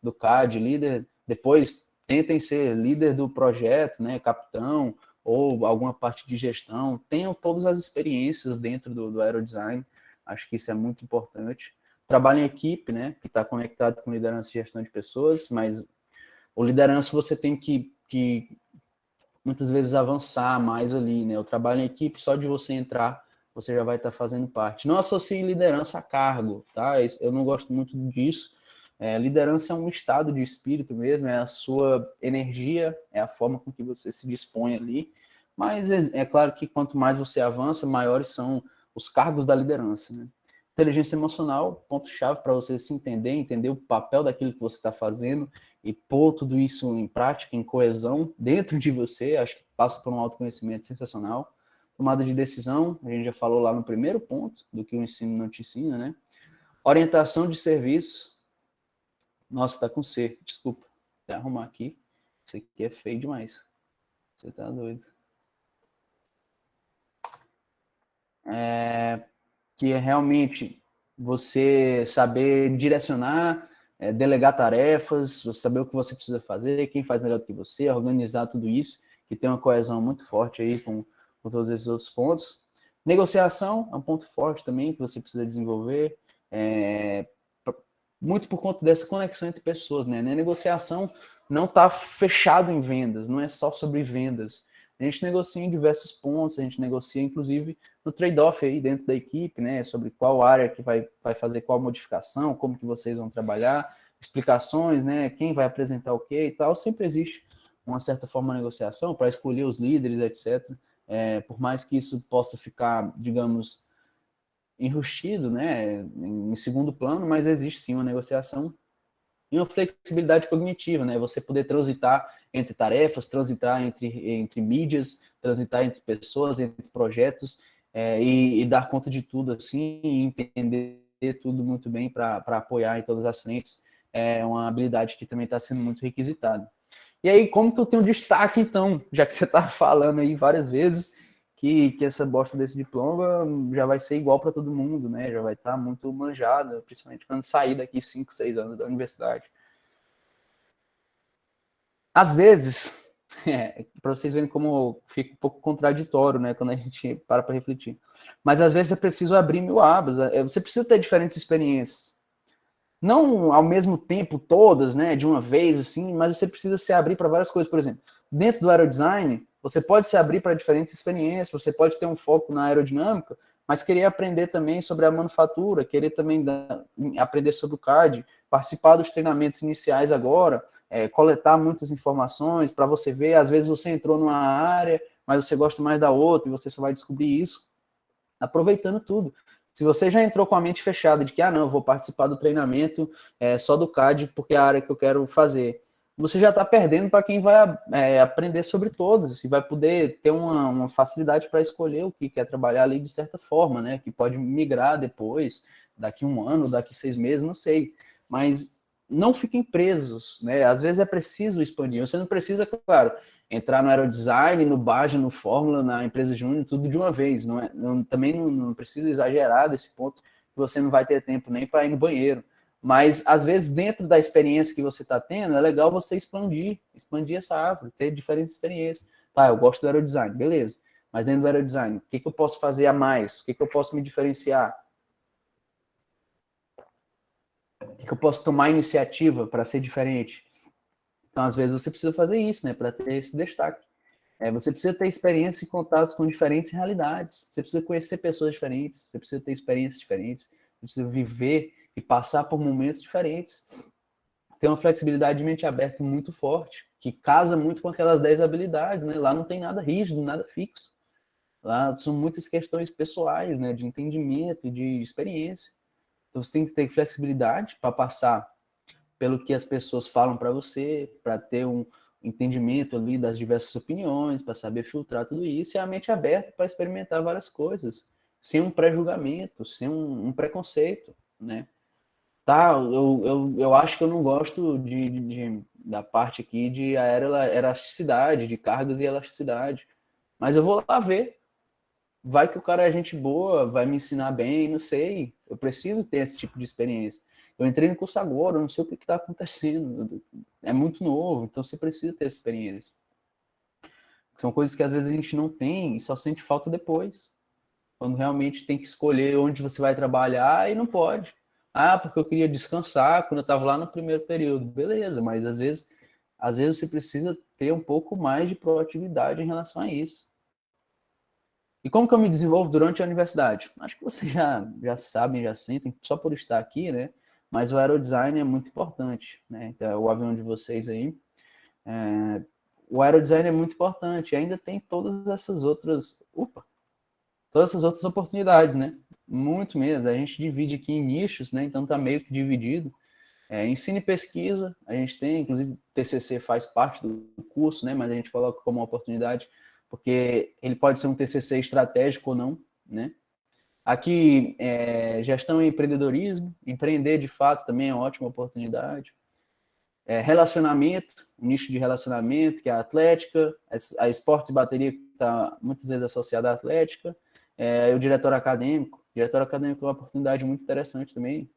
do CAD, líder. Depois, tentem ser líder do projeto, né? Capitão, ou alguma parte de gestão. Tenham todas as experiências dentro do aerodesign. Acho que isso é muito importante. Trabalho em equipe, né, que está conectado com liderança e gestão de pessoas, mas o liderança você tem que muitas vezes avançar mais ali, né? O trabalho em equipe, só de você entrar, você já vai estar fazendo parte. Não associe liderança a cargo, tá? Eu não gosto muito disso. Liderança é um estado de espírito mesmo, é a sua energia, é a forma com que você se dispõe ali. Mas é claro que quanto mais você avança, maiores são os cargos da liderança, né? Inteligência emocional, ponto-chave para você se entender o papel daquilo que você está fazendo e pôr tudo isso em prática, em coesão dentro de você. Acho que passa por um autoconhecimento sensacional. Tomada de decisão, a gente já falou lá no primeiro ponto do que o ensino não te ensina, né? Orientação de serviços. Nossa, tá com C, desculpa. Vou arrumar aqui. Isso aqui é feio demais. Você tá doido. Que é realmente você saber direcionar, delegar tarefas, você saber o que você precisa fazer, quem faz melhor do que você, organizar tudo isso, que tem uma coesão muito forte aí com todos esses outros pontos. Negociação é um ponto forte também que você precisa desenvolver, muito por conta dessa conexão entre pessoas, né? A negociação não está fechado em vendas, não é só sobre vendas. A gente negocia em diversos pontos, a gente negocia, inclusive, no trade-off aí dentro da equipe, né? Sobre qual área que vai fazer qual modificação, como que vocês vão trabalhar, explicações, né? Quem vai apresentar o quê e tal. Sempre existe uma certa forma de negociação para escolher os líderes, etc. Por mais que isso possa ficar, digamos, enrustido, né, em segundo plano, mas existe sim uma negociação e uma flexibilidade cognitiva, né, você poder transitar entre tarefas, transitar entre mídias, transitar entre pessoas, entre projetos, e dar conta de tudo assim, e entender tudo muito bem para apoiar em todas as frentes, é uma habilidade que também está sendo muito requisitada. E aí, como que eu tenho destaque, então, já que você está falando aí várias vezes, que essa bosta desse diploma já vai ser igual para todo mundo, né? Já vai estar muito manjada, principalmente quando sair daqui 5, 6 anos da universidade. Às vezes, para vocês verem como fica um pouco contraditório, né? Quando a gente para refletir. Mas às vezes é preciso abrir mil abas, você precisa ter diferentes experiências. Não ao mesmo tempo, todas, né, de uma vez, assim, mas você precisa se abrir para várias coisas. Por exemplo, dentro do aerodesign, você pode se abrir para diferentes experiências, você pode ter um foco na aerodinâmica, mas querer aprender também sobre a manufatura, querer também aprender sobre o CAD, participar dos treinamentos iniciais agora, coletar muitas informações para você ver, às vezes você entrou numa área, mas você gosta mais da outra e você só vai descobrir isso aproveitando tudo. Se você já entrou com a mente fechada de que, não, eu vou participar do treinamento só do CAD porque é a área que eu quero fazer. você já está perdendo para quem vai aprender sobre todos e vai poder ter uma facilidade para escolher o que quer trabalhar ali de certa forma, né? Que pode migrar depois, daqui 1 ano, daqui 6 meses, não sei. Mas não fiquem presos, né? Às vezes é preciso expandir. Você não precisa, claro, entrar no aerodesign, no Baja, no Fórmula, na empresa júnior, tudo de uma vez. Também não precisa exagerar desse ponto, que você não vai ter tempo nem para ir no banheiro. Mas, às vezes, dentro da experiência que você está tendo, é legal você expandir essa árvore, ter diferentes experiências. Tá, eu gosto do aerodesign, beleza. Mas dentro do aerodesign, o que eu posso fazer a mais? O que eu posso me diferenciar? O que eu posso tomar iniciativa para ser diferente? Então, às vezes, você precisa fazer isso, né, para ter esse destaque. Você precisa ter experiência e contatos com diferentes realidades. Você precisa conhecer pessoas diferentes. Você precisa ter experiências diferentes. Você precisa viver e passar por momentos diferentes. Tem uma flexibilidade de mente aberta muito forte, que casa muito com aquelas 10 habilidades, né? Lá não tem nada rígido, nada fixo. Lá são muitas questões pessoais, né? De entendimento e de experiência. Então você tem que ter flexibilidade para passar pelo que as pessoas falam para você, para ter um entendimento ali das diversas opiniões, para saber filtrar tudo isso, e a mente aberta para experimentar várias coisas, sem um pré-julgamento, sem um preconceito, né? Tá, eu acho que eu não gosto da parte aqui de elasticidade, de cargas e elasticidade. Mas eu vou lá ver. Vai que o cara é gente boa, vai me ensinar bem, não sei. Eu preciso ter esse tipo de experiência. Eu entrei no curso agora, eu não sei o que está acontecendo. É muito novo, então você precisa ter essa experiência. São coisas que às vezes a gente não tem e só sente falta depois. Quando realmente tem que escolher onde você vai trabalhar e não pode. Ah, porque eu queria descansar quando eu estava lá no primeiro período. Beleza, mas às vezes você precisa ter um pouco mais de proatividade em relação a isso. E como que eu me desenvolvo durante a universidade? Acho que vocês já sabem, já sentem, só por estar aqui, né? Mas o aerodesign é muito importante, né? Então, o avião de vocês aí. O aerodesign é muito importante. E ainda tem todas essas outras oportunidades, né? Muito mesmo. A gente divide aqui em nichos, né? Então tá meio que dividido. Ensino e pesquisa, a gente tem, inclusive, TCC faz parte do curso, né? Mas a gente coloca como uma oportunidade, porque ele pode ser um TCC estratégico ou não, né? Aqui, gestão e empreendedorismo, empreender de fato também é uma ótima oportunidade. Relacionamento, um nicho de relacionamento, que é a atlética, a esportes e bateria, que está muitas vezes associada à atlética, o diretor acadêmico. Diretor acadêmico é uma oportunidade muito interessante também.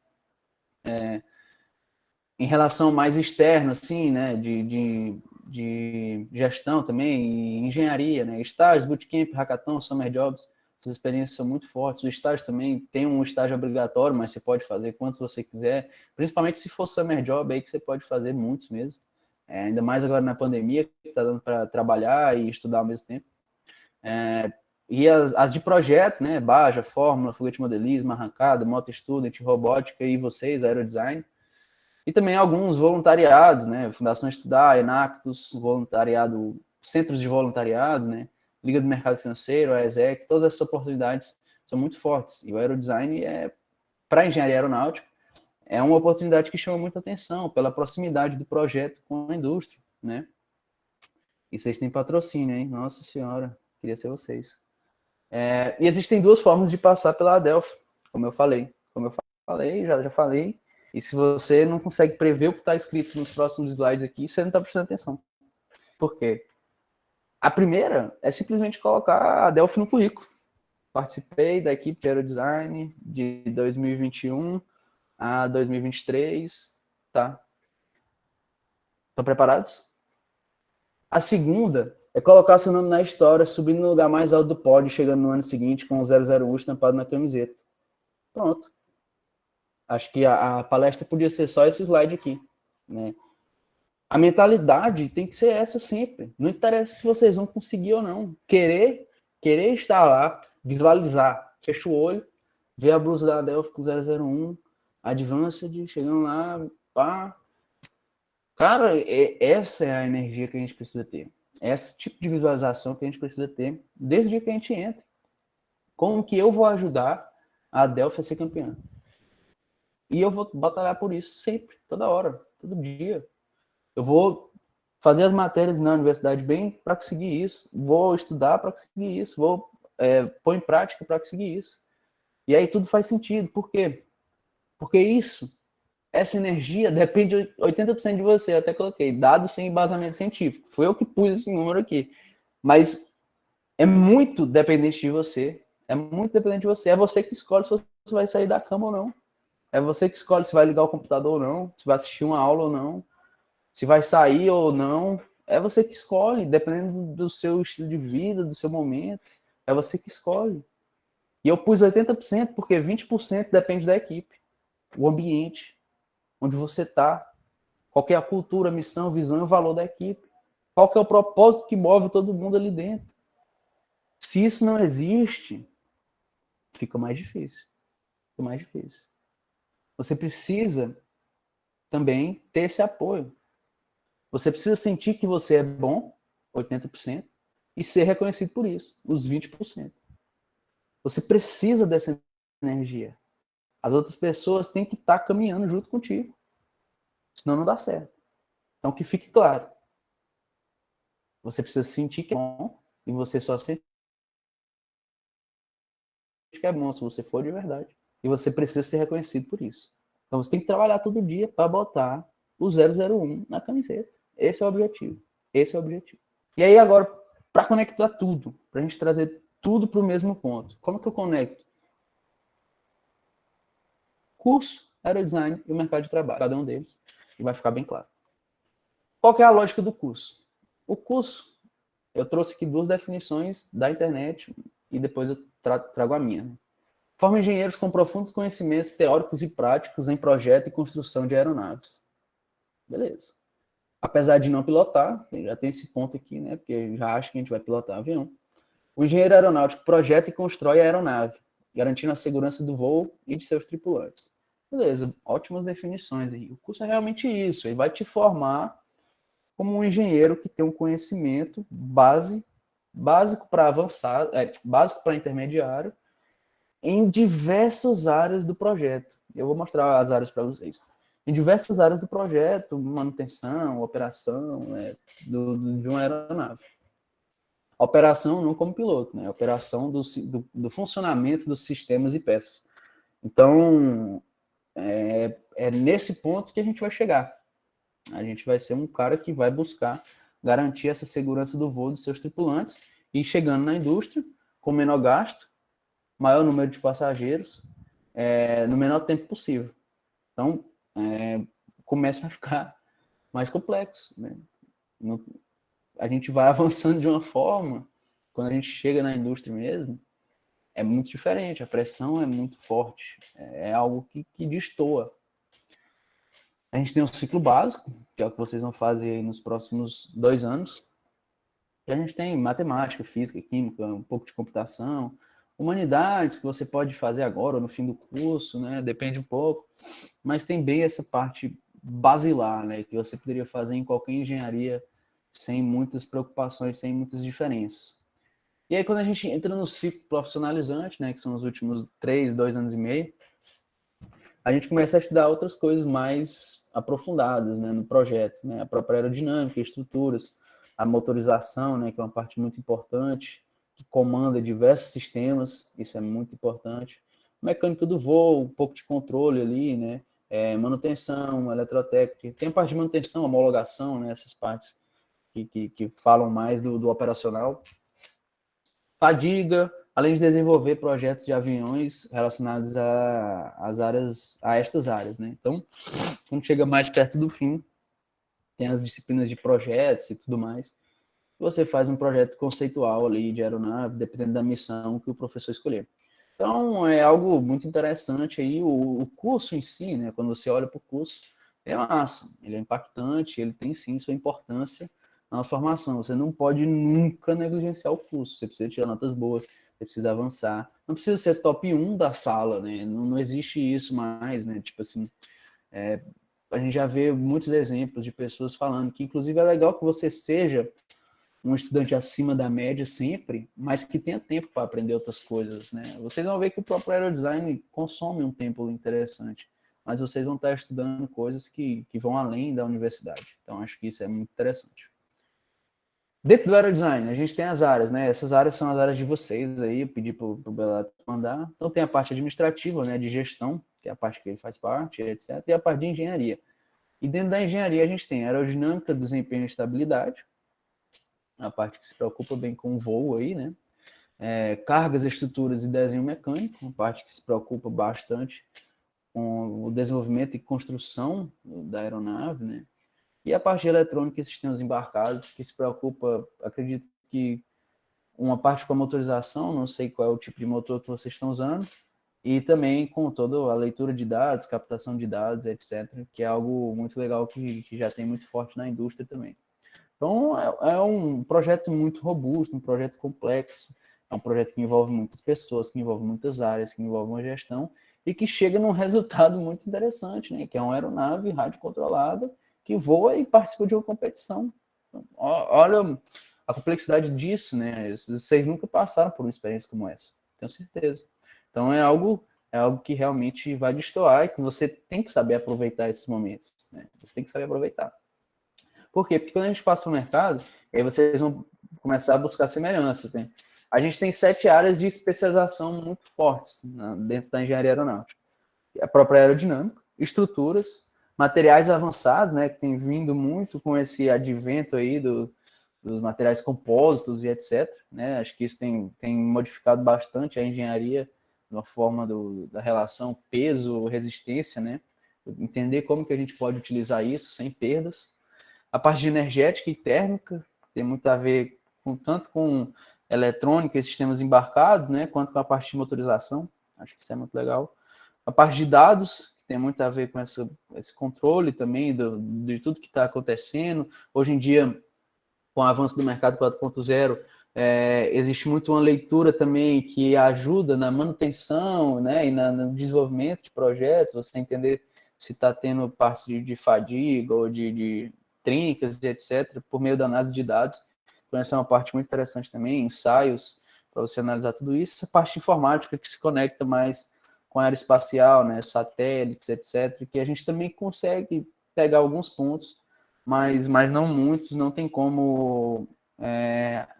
Em relação mais externa, assim, né, de gestão também, e engenharia, né, estágios, bootcamp, hackathon, summer jobs, essas experiências são muito fortes. O estágio também tem um estágio obrigatório, mas você pode fazer quantos você quiser, principalmente se for summer job, aí que você pode fazer muitos mesmo. Ainda mais agora na pandemia, que está dando para trabalhar e estudar ao mesmo tempo. E as de projetos, né, Baja, Fórmula, Foguete Modelismo, Arrancada, Moto Student, Robótica e vocês, Aerodesign. E também alguns voluntariados, né? Fundação Estudar, Enactus, voluntariado, centros de voluntariado, né? Liga do Mercado Financeiro, a ESEC, todas essas oportunidades são muito fortes. E o aerodesign para engenharia aeronáutica, é uma oportunidade que chama muita atenção pela proximidade do projeto com a indústria, né? E vocês têm patrocínio, hein? Nossa Senhora, queria ser vocês. E existem 2 formas de passar pela Adelphi, como eu falei. Já falei. E se você não consegue prever o que está escrito nos próximos slides aqui, você não está prestando atenção. Por quê? A primeira é simplesmente colocar a Adelphi no currículo. Participei da equipe de aerodesign de 2021 a 2023. Tá. Estão preparados? A segunda é colocar seu nome na história, subindo no lugar mais alto do pódio, chegando no ano seguinte com o 00U estampado na camiseta. Pronto. Acho que a palestra podia ser só esse slide aqui, né? A mentalidade tem que ser essa sempre. Não interessa se vocês vão conseguir ou não. Querer estar lá, visualizar. Fecha o olho, vê a blusa da Adelphi com 001, Advanced, chegando lá, pá. Cara, essa é a energia que a gente precisa ter. Esse tipo de visualização que a gente precisa ter desde o dia que a gente entra. Como que eu vou ajudar a Adelphi a ser campeã? E eu vou batalhar por isso sempre, toda hora, todo dia. Eu vou fazer as matérias na universidade bem para conseguir isso, vou estudar para conseguir isso, vou pôr em prática para conseguir isso. E aí tudo faz sentido. Por quê? Porque essa energia depende de 80% de você. Eu até coloquei dados sem embasamento científico. Foi eu que pus esse número aqui. Mas é muito dependente de você. É muito dependente de você. É você que escolhe se você vai sair da cama ou não. É você que escolhe se vai ligar o computador ou não, se vai assistir uma aula ou não, se vai sair ou não. É você que escolhe, dependendo do seu estilo de vida, do seu momento. É você que escolhe. E eu pus 80% porque 20% depende da equipe, o ambiente, onde você está, qual que é a cultura, a missão, a visão e o valor da equipe, qual que é o propósito que move todo mundo ali dentro. Se isso não existe, fica mais difícil. Fica mais difícil. Você precisa também ter esse apoio. Você precisa sentir que você é bom, 80%, e ser reconhecido por isso, os 20%. Você precisa dessa energia. As outras pessoas têm que estar caminhando junto contigo. Senão não dá certo. Então que fique claro. Você precisa sentir que é bom e você só sente que é bom se você for de verdade. E você precisa ser reconhecido por isso. Então você tem que trabalhar todo dia para botar o 001 na camiseta. Esse é o objetivo. Esse é o objetivo. E aí agora, para conectar tudo, para a gente trazer tudo para o mesmo ponto. Como que eu conecto? Curso, aerodesign e o mercado de trabalho. Cada um deles. E vai ficar bem claro. Qual que é a lógica do curso? O curso, eu trouxe aqui 2 definições da internet e depois eu trago a minha. Forma engenheiros com profundos conhecimentos teóricos e práticos em projeto e construção de aeronaves. Beleza. Apesar de não pilotar, já tem esse ponto aqui, né? Porque já acho que a gente vai pilotar avião. O engenheiro aeronáutico projeta e constrói a aeronave, garantindo a segurança do voo e de seus tripulantes. Beleza, ótimas definições aí. O curso é realmente isso, ele vai te formar como um engenheiro que tem um conhecimento básico para avançado, básico para intermediário, em diversas áreas do projeto. Eu vou mostrar as áreas para vocês. Em diversas áreas do projeto, manutenção, operação de uma aeronave. Operação não como piloto, né? Operação do funcionamento dos sistemas e peças. Então, é nesse ponto que a gente vai chegar. A gente vai ser um cara que vai buscar garantir essa segurança do voo dos seus tripulantes e chegando na indústria com menor gasto, maior número de passageiros, no menor tempo possível. Então, começa a ficar mais complexo, né? A gente vai avançando de uma forma, quando a gente chega na indústria mesmo, é muito diferente, a pressão é muito forte, é algo que destoa. A gente tem um ciclo básico, que é o que vocês vão fazer nos próximos 2 anos. E a gente tem matemática, física, química, um pouco de computação, humanidades que você pode fazer agora ou no fim do curso, né? Depende um pouco. Mas tem bem essa parte basilar, né? Que você poderia fazer em qualquer engenharia sem muitas preocupações, sem muitas diferenças. E aí quando a gente entra no ciclo profissionalizante, né? Que são os últimos 2 anos e meio, a gente começa a estudar outras coisas mais aprofundadas, né, no projeto, né, a própria aerodinâmica, estruturas, a motorização, né, que é uma parte muito importante, que comanda diversos sistemas, isso é muito importante, mecânica do voo, um pouco de controle ali, né, manutenção, eletrotécnica, tem a parte de manutenção, homologação, né, essas partes que falam mais do operacional, fadiga, além de desenvolver projetos de aviões relacionados a estas áreas, né? Então, quando chega mais perto do fim, tem as disciplinas de projetos e tudo mais. Você faz um projeto conceitual ali de aeronave, dependendo da missão que o professor escolher. Então, é algo muito interessante aí. O curso em si, né? Quando você olha para o curso, é massa, ele é impactante, ele tem sim sua importância na nossa formação. Você não pode nunca negligenciar o curso, você precisa tirar notas boas, você precisa avançar. Não precisa ser top 1 da sala, né? Não existe isso mais, né? Tipo assim, a gente já vê muitos exemplos de pessoas falando que, inclusive, é legal que você seja um estudante acima da média sempre, mas que tenha tempo para aprender outras coisas, né? Vocês vão ver que o próprio aerodesign consome um tempo interessante. mas vocês vão estar estudando coisas que vão além da universidade. Então, acho que isso é muito interessante. Dentro do aerodesign, a gente tem as áreas, né? Essas áreas são as áreas de vocês aí, eu pedi para o Belato mandar. Então, tem a parte administrativa, né, de gestão, que é a parte que ele faz parte, etc., e a parte de engenharia. E dentro da engenharia, a gente tem aerodinâmica, desempenho e estabilidade, a parte que se preocupa bem com o voo aí, né? Cargas, estruturas e desenho mecânico, uma parte que se preocupa bastante com o desenvolvimento e construção da aeronave, né? E a parte de eletrônica e sistemas embarcados, que se preocupa, acredito que uma parte com a motorização, não sei qual é o tipo de motor que vocês estão usando, e também com toda a leitura de dados, captação de dados, etc., que é algo muito legal que já tem muito forte na indústria também. Então, é um projeto muito robusto, um projeto complexo, é um projeto que envolve muitas pessoas, que envolve muitas áreas, que envolve uma gestão, e que chega num resultado muito interessante, né? Que é uma aeronave rádio controlada que voa e participa de uma competição. Olha a complexidade disso, né? Vocês nunca passaram por uma experiência como essa, tenho certeza. Então é algo que realmente vai destoar e que você tem que saber aproveitar esses momentos, né? Você tem que saber aproveitar. Por quê? Porque quando a gente passa para o mercado, aí vocês vão começar a buscar semelhanças, né? A gente tem 7 áreas de especialização muito fortes, né, dentro da engenharia aeronáutica. A própria aerodinâmica, estruturas, materiais avançados, né, que tem vindo muito com esse advento aí dos materiais compósitos e etc. Né? Acho que isso tem modificado bastante a engenharia na forma da relação peso-resistência, né? Entender como que a gente pode utilizar isso sem perdas. A parte de energética e térmica tem muito a ver tanto com eletrônica e sistemas embarcados, né, quanto com a parte de motorização. Acho que isso é muito legal. A parte de dados tem muito a ver com esse controle também de tudo que está acontecendo. Hoje em dia, com o avanço do mercado 4.0, existe muito uma leitura também que ajuda na manutenção, né, e no desenvolvimento de projetos, você entender se está tendo parte de fadiga ou de trincas e etc., por meio da análise de dados. Então, essa é uma parte muito interessante também, ensaios para você analisar tudo isso. Essa parte de informática que se conecta mais com a aeroespacial, né, satélites, etc., que a gente também consegue pegar alguns pontos, mas não muitos, não tem como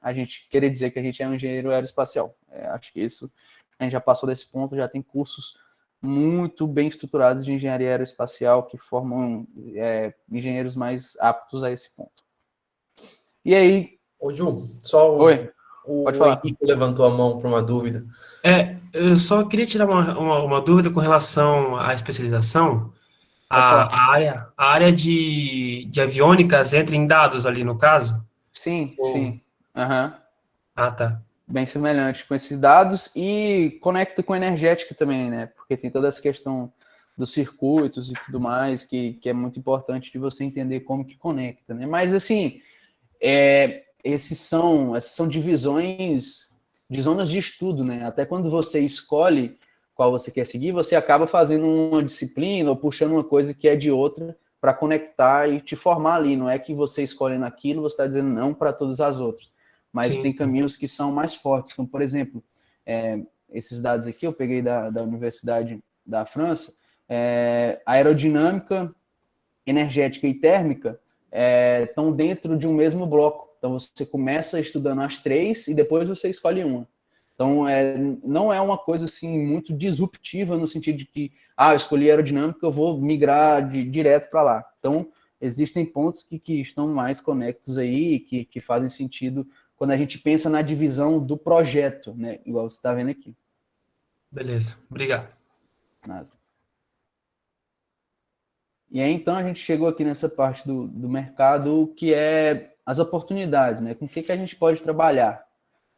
a gente querer dizer que a gente é um engenheiro aeroespacial. Acho que isso, a gente já passou desse ponto, já tem cursos muito bem estruturados de engenharia aeroespacial que formam engenheiros mais aptos a esse ponto. E aí... Ô, Ju, só Oi, pode o falar. Henrique levantou a mão para uma dúvida. Eu só queria tirar uma dúvida com relação à especialização. Pode falar. A área de aviônicas entra em dados ali, no caso? Sim, sim. Uhum. Ah, tá. Bem semelhante com esses dados e conecta com a energética também, né? Porque tem toda essa questão dos circuitos e tudo mais, que é muito importante de você entender como que conecta, né? Mas, assim, essas são divisões de zonas de estudo, né? Até quando você escolhe qual você quer seguir, você acaba fazendo uma disciplina ou puxando uma coisa que é de outra para conectar e te formar ali. Não é que você escolhendo aquilo, você está dizendo não para todas as outras. Mas Sim, tem sim. caminhos que são mais fortes. Então, por exemplo, esses dados aqui eu peguei da Universidade da França, aerodinâmica, energética e térmica estão dentro de um mesmo bloco. Então, você começa estudando as 3 e depois você escolhe uma. Então, não é uma coisa assim muito disruptiva no sentido de que, eu escolhi aerodinâmica, eu vou migrar direto para lá. Então, existem pontos que estão mais conectos aí, que fazem sentido quando a gente pensa na divisão do projeto, né? Igual você está vendo aqui. Beleza, obrigado. Nada. E aí, então, a gente chegou aqui nessa parte do mercado, que é as oportunidades, né? Com o que a gente pode trabalhar?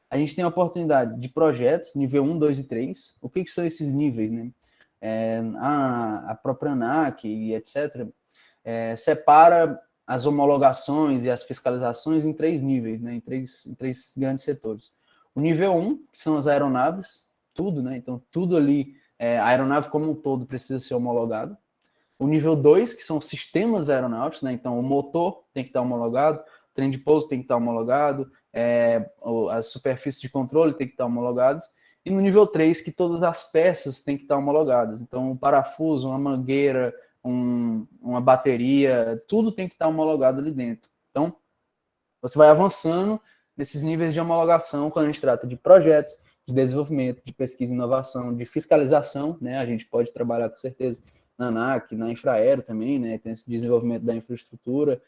A gente tem oportunidades de projetos, nível 1, 2 e 3. O que são esses níveis, né? A própria ANAC e etc. Separa as homologações e as fiscalizações em 3 níveis, né? Em três grandes setores. O nível 1, que são as aeronaves, tudo, né? Então, tudo ali, a aeronave como um todo precisa ser homologado. O nível 2, que são sistemas aeronáuticos, né? Então, o motor tem que estar homologado, o trem de pouso tem que estar homologado, as superfícies de controle tem que estar homologadas. E no nível 3, que todas as peças têm que estar homologadas. Então, um parafuso, uma mangueira, uma bateria, tudo tem que estar homologado ali dentro. Então, você vai avançando nesses níveis de homologação quando a gente trata de projetos, de desenvolvimento, de pesquisa e inovação, de fiscalização, né? A gente pode trabalhar com certeza na ANAC, na Infraero também, né? Tem esse desenvolvimento da infraestrutura.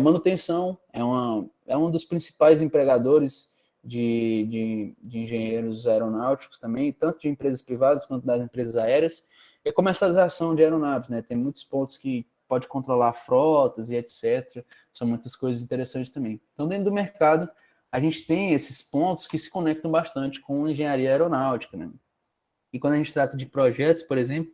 Manutenção é um dos principais empregadores de engenheiros aeronáuticos também, tanto de empresas privadas quanto das empresas aéreas. E a comercialização de aeronaves, né? Tem muitos pontos que pode controlar frotas e etc. São muitas coisas interessantes também. Então, dentro do mercado, a gente tem esses pontos que se conectam bastante com engenharia aeronáutica, né? E quando a gente trata de projetos, por exemplo,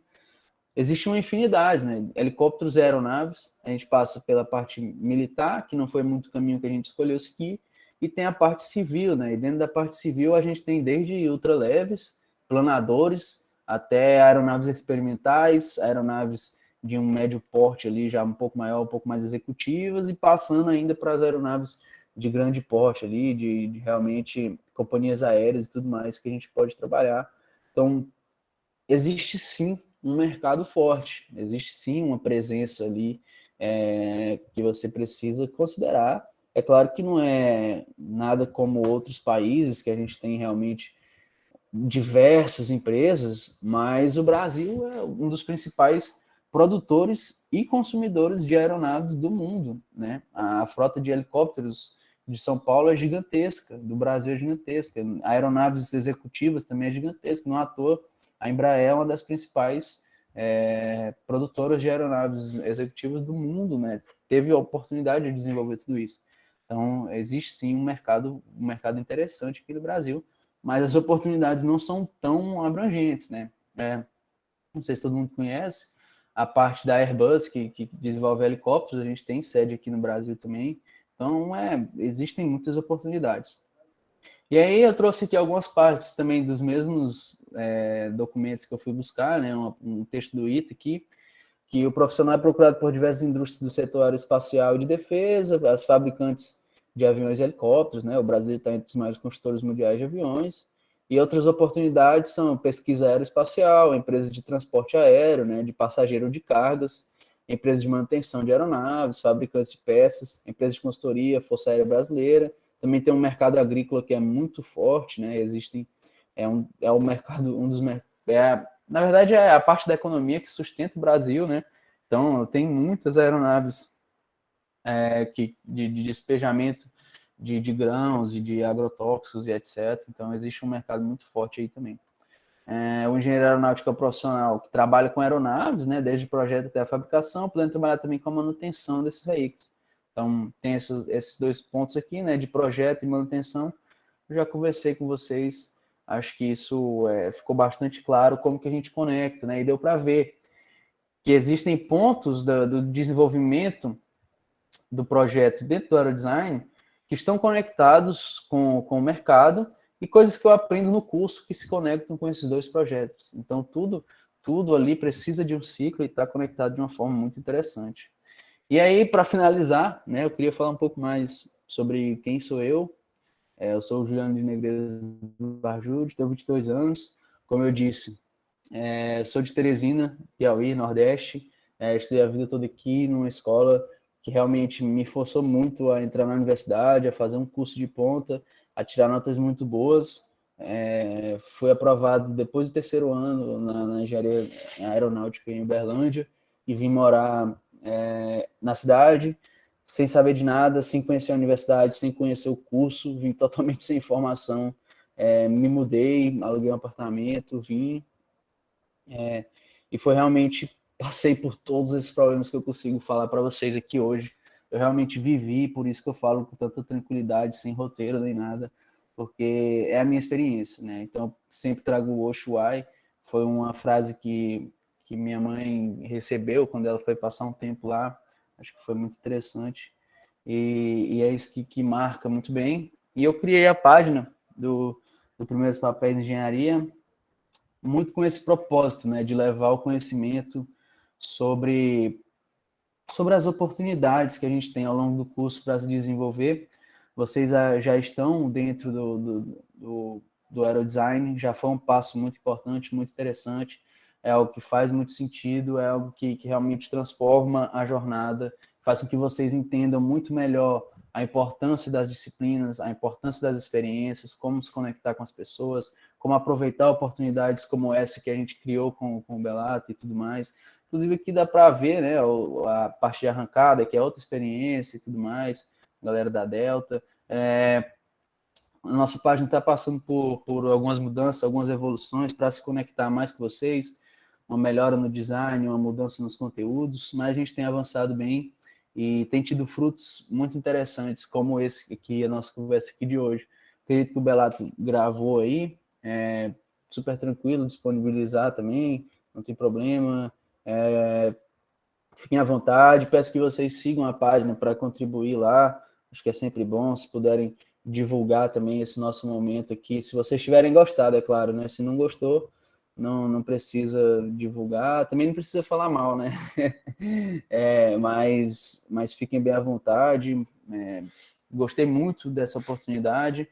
existe uma infinidade, né? Helicópteros e aeronaves, a gente passa pela parte militar, que não foi muito o caminho que a gente escolheu seguir, e tem a parte civil, né? E dentro da parte civil a gente tem desde ultraleves, planadores, até aeronaves experimentais, aeronaves de um médio porte ali, já um pouco maior, um pouco mais executivas, e passando ainda para as aeronaves de grande porte ali, de realmente companhias aéreas e tudo mais que a gente pode trabalhar. Então, existe sim um mercado forte, existe sim uma presença ali que você precisa considerar. É claro que não é nada como outros países, que a gente tem realmente diversas empresas, mas o Brasil é um dos principais produtores e consumidores de aeronaves do mundo, né? A frota de helicópteros de São Paulo é gigantesca, do Brasil é gigantesca, aeronaves executivas também é gigantesca, não à toa a Embraer é uma das principais produtoras de aeronaves executivas do mundo, né? Teve a oportunidade de desenvolver tudo isso. Então, existe sim um mercado interessante aqui no Brasil, mas as oportunidades não são tão abrangentes, né? Não sei se todo mundo conhece, a parte da Airbus, que desenvolve helicópteros, a gente tem sede aqui no Brasil também, então existem muitas oportunidades. E aí eu trouxe aqui algumas partes também dos mesmos documentos que eu fui buscar, né? Um texto do ITA aqui, que o profissional é procurado por diversas indústrias do setor aeroespacial e de defesa, as fabricantes de aviões e helicópteros, né? O Brasil está entre os maiores construtores mundiais de aviões. E outras oportunidades são pesquisa aeroespacial, empresas de transporte aéreo, né? De passageiro ou de cargas, empresas de manutenção de aeronaves, fabricantes de peças, empresas de consultoria, Força Aérea Brasileira. Também tem um mercado agrícola que é muito forte, né? É o mercado, um dos na verdade, é a parte da economia que sustenta o Brasil, né? Então, tem muitas aeronaves de despejamento de grãos e de agrotóxicos e etc. Então, existe um mercado muito forte aí também. O engenheiro aeronáutico é o profissional que trabalha com aeronaves, né? Desde o projeto até a fabricação, podendo trabalhar também com a manutenção desses veículos. Então, tem esses dois pontos aqui, né? De projeto e manutenção. Eu já conversei com vocês, acho que isso ficou bastante claro como que a gente conecta, né? E deu para ver que existem pontos do desenvolvimento do projeto dentro do aerodesign que estão conectados com o mercado e coisas que eu aprendo no curso que se conectam com esses dois projetos. Então, tudo ali precisa de um ciclo e está conectado de uma forma muito interessante. E aí, para finalizar, né, eu queria falar um pouco mais sobre quem sou eu. Eu sou o Juliano de Negreiros Barjude, tenho 22 anos. Como eu disse, sou de Teresina, Piauí, Nordeste. Estudei a vida toda aqui numa escola que realmente me forçou muito a entrar na universidade, a fazer um curso de ponta, a tirar notas muito boas. Fui aprovado depois do terceiro ano na engenharia aeronáutica em Uberlândia e vim morar na cidade, sem saber de nada, sem conhecer a universidade, sem conhecer o curso, vim totalmente sem informação, me mudei, aluguei um apartamento, vim, e foi realmente, passei por todos esses problemas que eu consigo falar para vocês aqui hoje. Eu realmente vivi, por isso que eu falo com tanta tranquilidade, sem roteiro nem nada, porque é a minha experiência, né? Então, sempre trago o Oshuai, foi uma frase que minha mãe recebeu quando ela foi passar um tempo lá, acho que foi muito interessante, e é isso que marca muito bem. E eu criei a página do Primeiros Papéis de Engenharia, muito com esse propósito, né, de levar o conhecimento sobre as oportunidades que a gente tem ao longo do curso para se desenvolver. Vocês já estão dentro do aerodesign, já foi um passo muito importante, muito interessante, é algo que faz muito sentido, é algo que realmente transforma a jornada, faz com que vocês entendam muito melhor a importância das disciplinas, a importância das experiências, como se conectar com as pessoas, como aproveitar oportunidades como essa que a gente criou com o Belato e tudo mais. Inclusive aqui dá para ver, né, a parte de arrancada, que é outra experiência e tudo mais, galera da Delta. A nossa página está passando por algumas mudanças, algumas evoluções para se conectar mais com vocês, uma melhora no design, uma mudança nos conteúdos, mas a gente tem avançado bem e tem tido frutos muito interessantes, como esse aqui, a nossa conversa aqui de hoje. Acredito que o Belato gravou aí, super tranquilo, disponibilizar também, não tem problema. Fiquem à vontade, peço que vocês sigam a página para contribuir lá, acho que é sempre bom, se puderem divulgar também esse nosso momento aqui, se vocês tiverem gostado, é claro, né? Se não gostou, não precisa divulgar, também não precisa falar mal, né? Mas fiquem bem à vontade, gostei muito dessa oportunidade,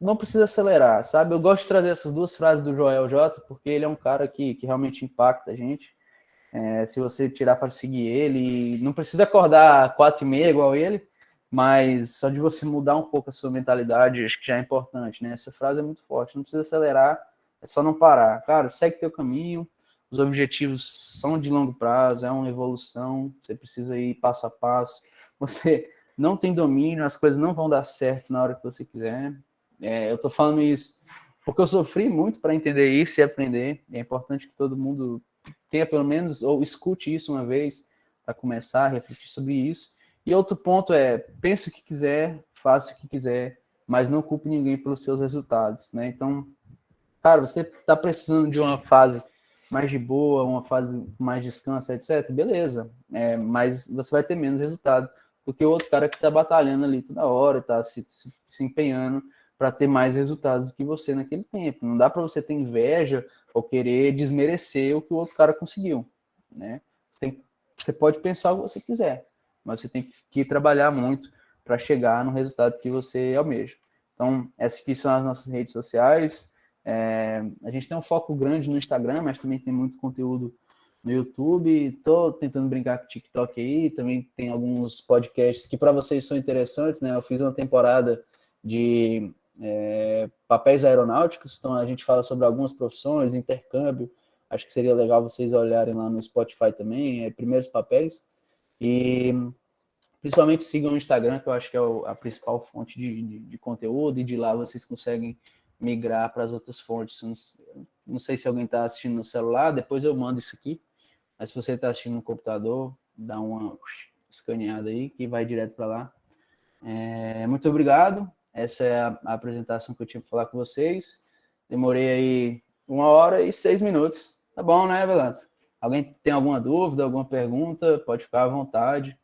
não precisa acelerar, sabe? Eu gosto de trazer essas duas frases do Joel J, porque ele é um cara que realmente impacta a gente. Se você tirar para seguir ele, não precisa acordar 4h30 igual ele, mas só de você mudar um pouco a sua mentalidade, acho que já é importante, né? Essa frase é muito forte, não precisa acelerar, é só não parar. Cara, segue teu caminho, os objetivos são de longo prazo, é uma evolução, você precisa ir passo a passo, você não tem domínio, as coisas não vão dar certo na hora que você quiser. Eu tô falando isso porque eu sofri muito para entender isso e aprender, é importante que todo mundo tenha pelo menos, ou escute isso uma vez, para começar a refletir sobre isso. E outro ponto pense o que quiser, faça o que quiser, mas não culpe ninguém pelos seus resultados, né? Então, cara, você está precisando de uma fase mais de boa, uma fase mais descanso, etc., beleza, mas você vai ter menos resultado do que o outro cara que está batalhando ali toda hora, está se empenhando para ter mais resultados do que você naquele tempo. Não dá para você ter inveja ou querer desmerecer o que o outro cara conseguiu, né? Você pode pensar o que você quiser, mas você tem que trabalhar muito para chegar no resultado que você almeja. Então, essas aqui são as nossas redes sociais. A gente tem um foco grande no Instagram, mas também tem muito conteúdo no YouTube. Estou tentando brincar com o TikTok aí. Também tem alguns podcasts que para vocês são interessantes, né? Eu fiz uma temporada de papéis aeronáuticos, então a gente fala sobre algumas profissões, intercâmbio. Acho que seria legal vocês olharem lá no Spotify também, primeiros papéis. E principalmente sigam o Instagram, que eu acho que é a principal fonte de conteúdo, e de lá vocês conseguem migrar para as outras fontes. Não sei se alguém está assistindo no celular, depois eu mando isso aqui, mas se você está assistindo no computador, dá uma escaneada aí, que vai direto para lá. Muito obrigado, essa é a apresentação que eu tinha para falar com vocês. Demorei aí 1h06 minutos, tá bom, né, Belato? Alguém tem alguma dúvida, alguma pergunta, pode ficar à vontade.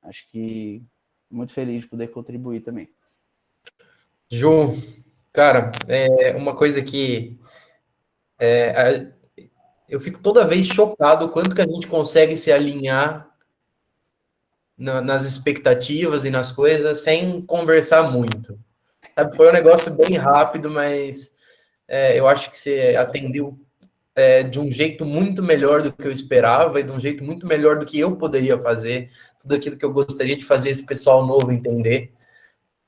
Acho que muito feliz de poder contribuir também. João, cara, uma coisa que eu fico toda vez chocado o quanto que a gente consegue se alinhar nas expectativas e nas coisas sem conversar muito. Sabe, foi um negócio bem rápido, mas eu acho que você atendeu de um jeito muito melhor do que eu esperava e de um jeito muito melhor do que eu poderia fazer, tudo aquilo que eu gostaria de fazer esse pessoal novo entender,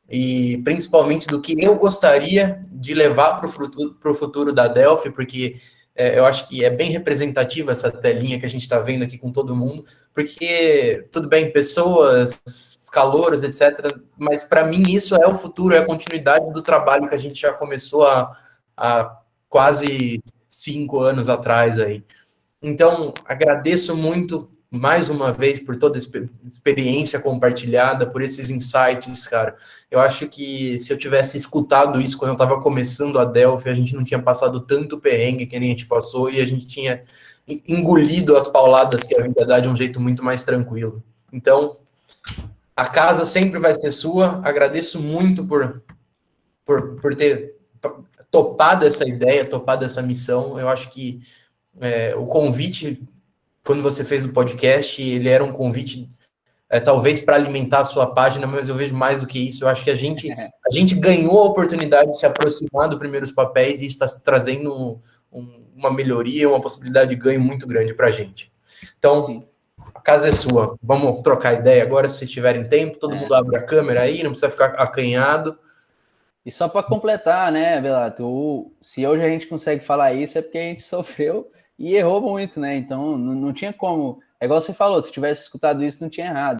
e principalmente do que eu gostaria de levar para o futuro da Delphi, porque eu acho que é bem representativa essa telinha que a gente está vendo aqui com todo mundo, porque, tudo bem, pessoas, calouros, etc., mas para mim isso é o futuro, é a continuidade do trabalho que a gente já começou há quase 5 anos atrás aí. Então, agradeço muito, mais uma vez, por toda a experiência compartilhada, por esses insights, cara. Eu acho que se eu tivesse escutado isso quando eu estava começando a Delphi, a gente não tinha passado tanto perrengue que nem a gente passou e a gente tinha engolido as pauladas que a vida dá de um jeito muito mais tranquilo. Então, a casa sempre vai ser sua. Agradeço muito por ter topado essa ideia, topado essa missão. Eu acho que o convite, quando você fez o podcast, ele era um convite talvez para alimentar a sua página, mas eu vejo mais do que isso. Eu acho que a gente ganhou a oportunidade de se aproximar do Primeiros Papéis e está trazendo uma melhoria, uma possibilidade de ganho muito grande para a gente. Então, a casa é sua. Vamos trocar ideia agora, se tiverem tempo. Todo mundo abre a câmera aí, não precisa ficar acanhado. E só para completar, né, Belato, se hoje a gente consegue falar isso é porque a gente sofreu e errou muito, né? Então, não tinha como. É igual você falou, se tivesse escutado isso, não tinha errado.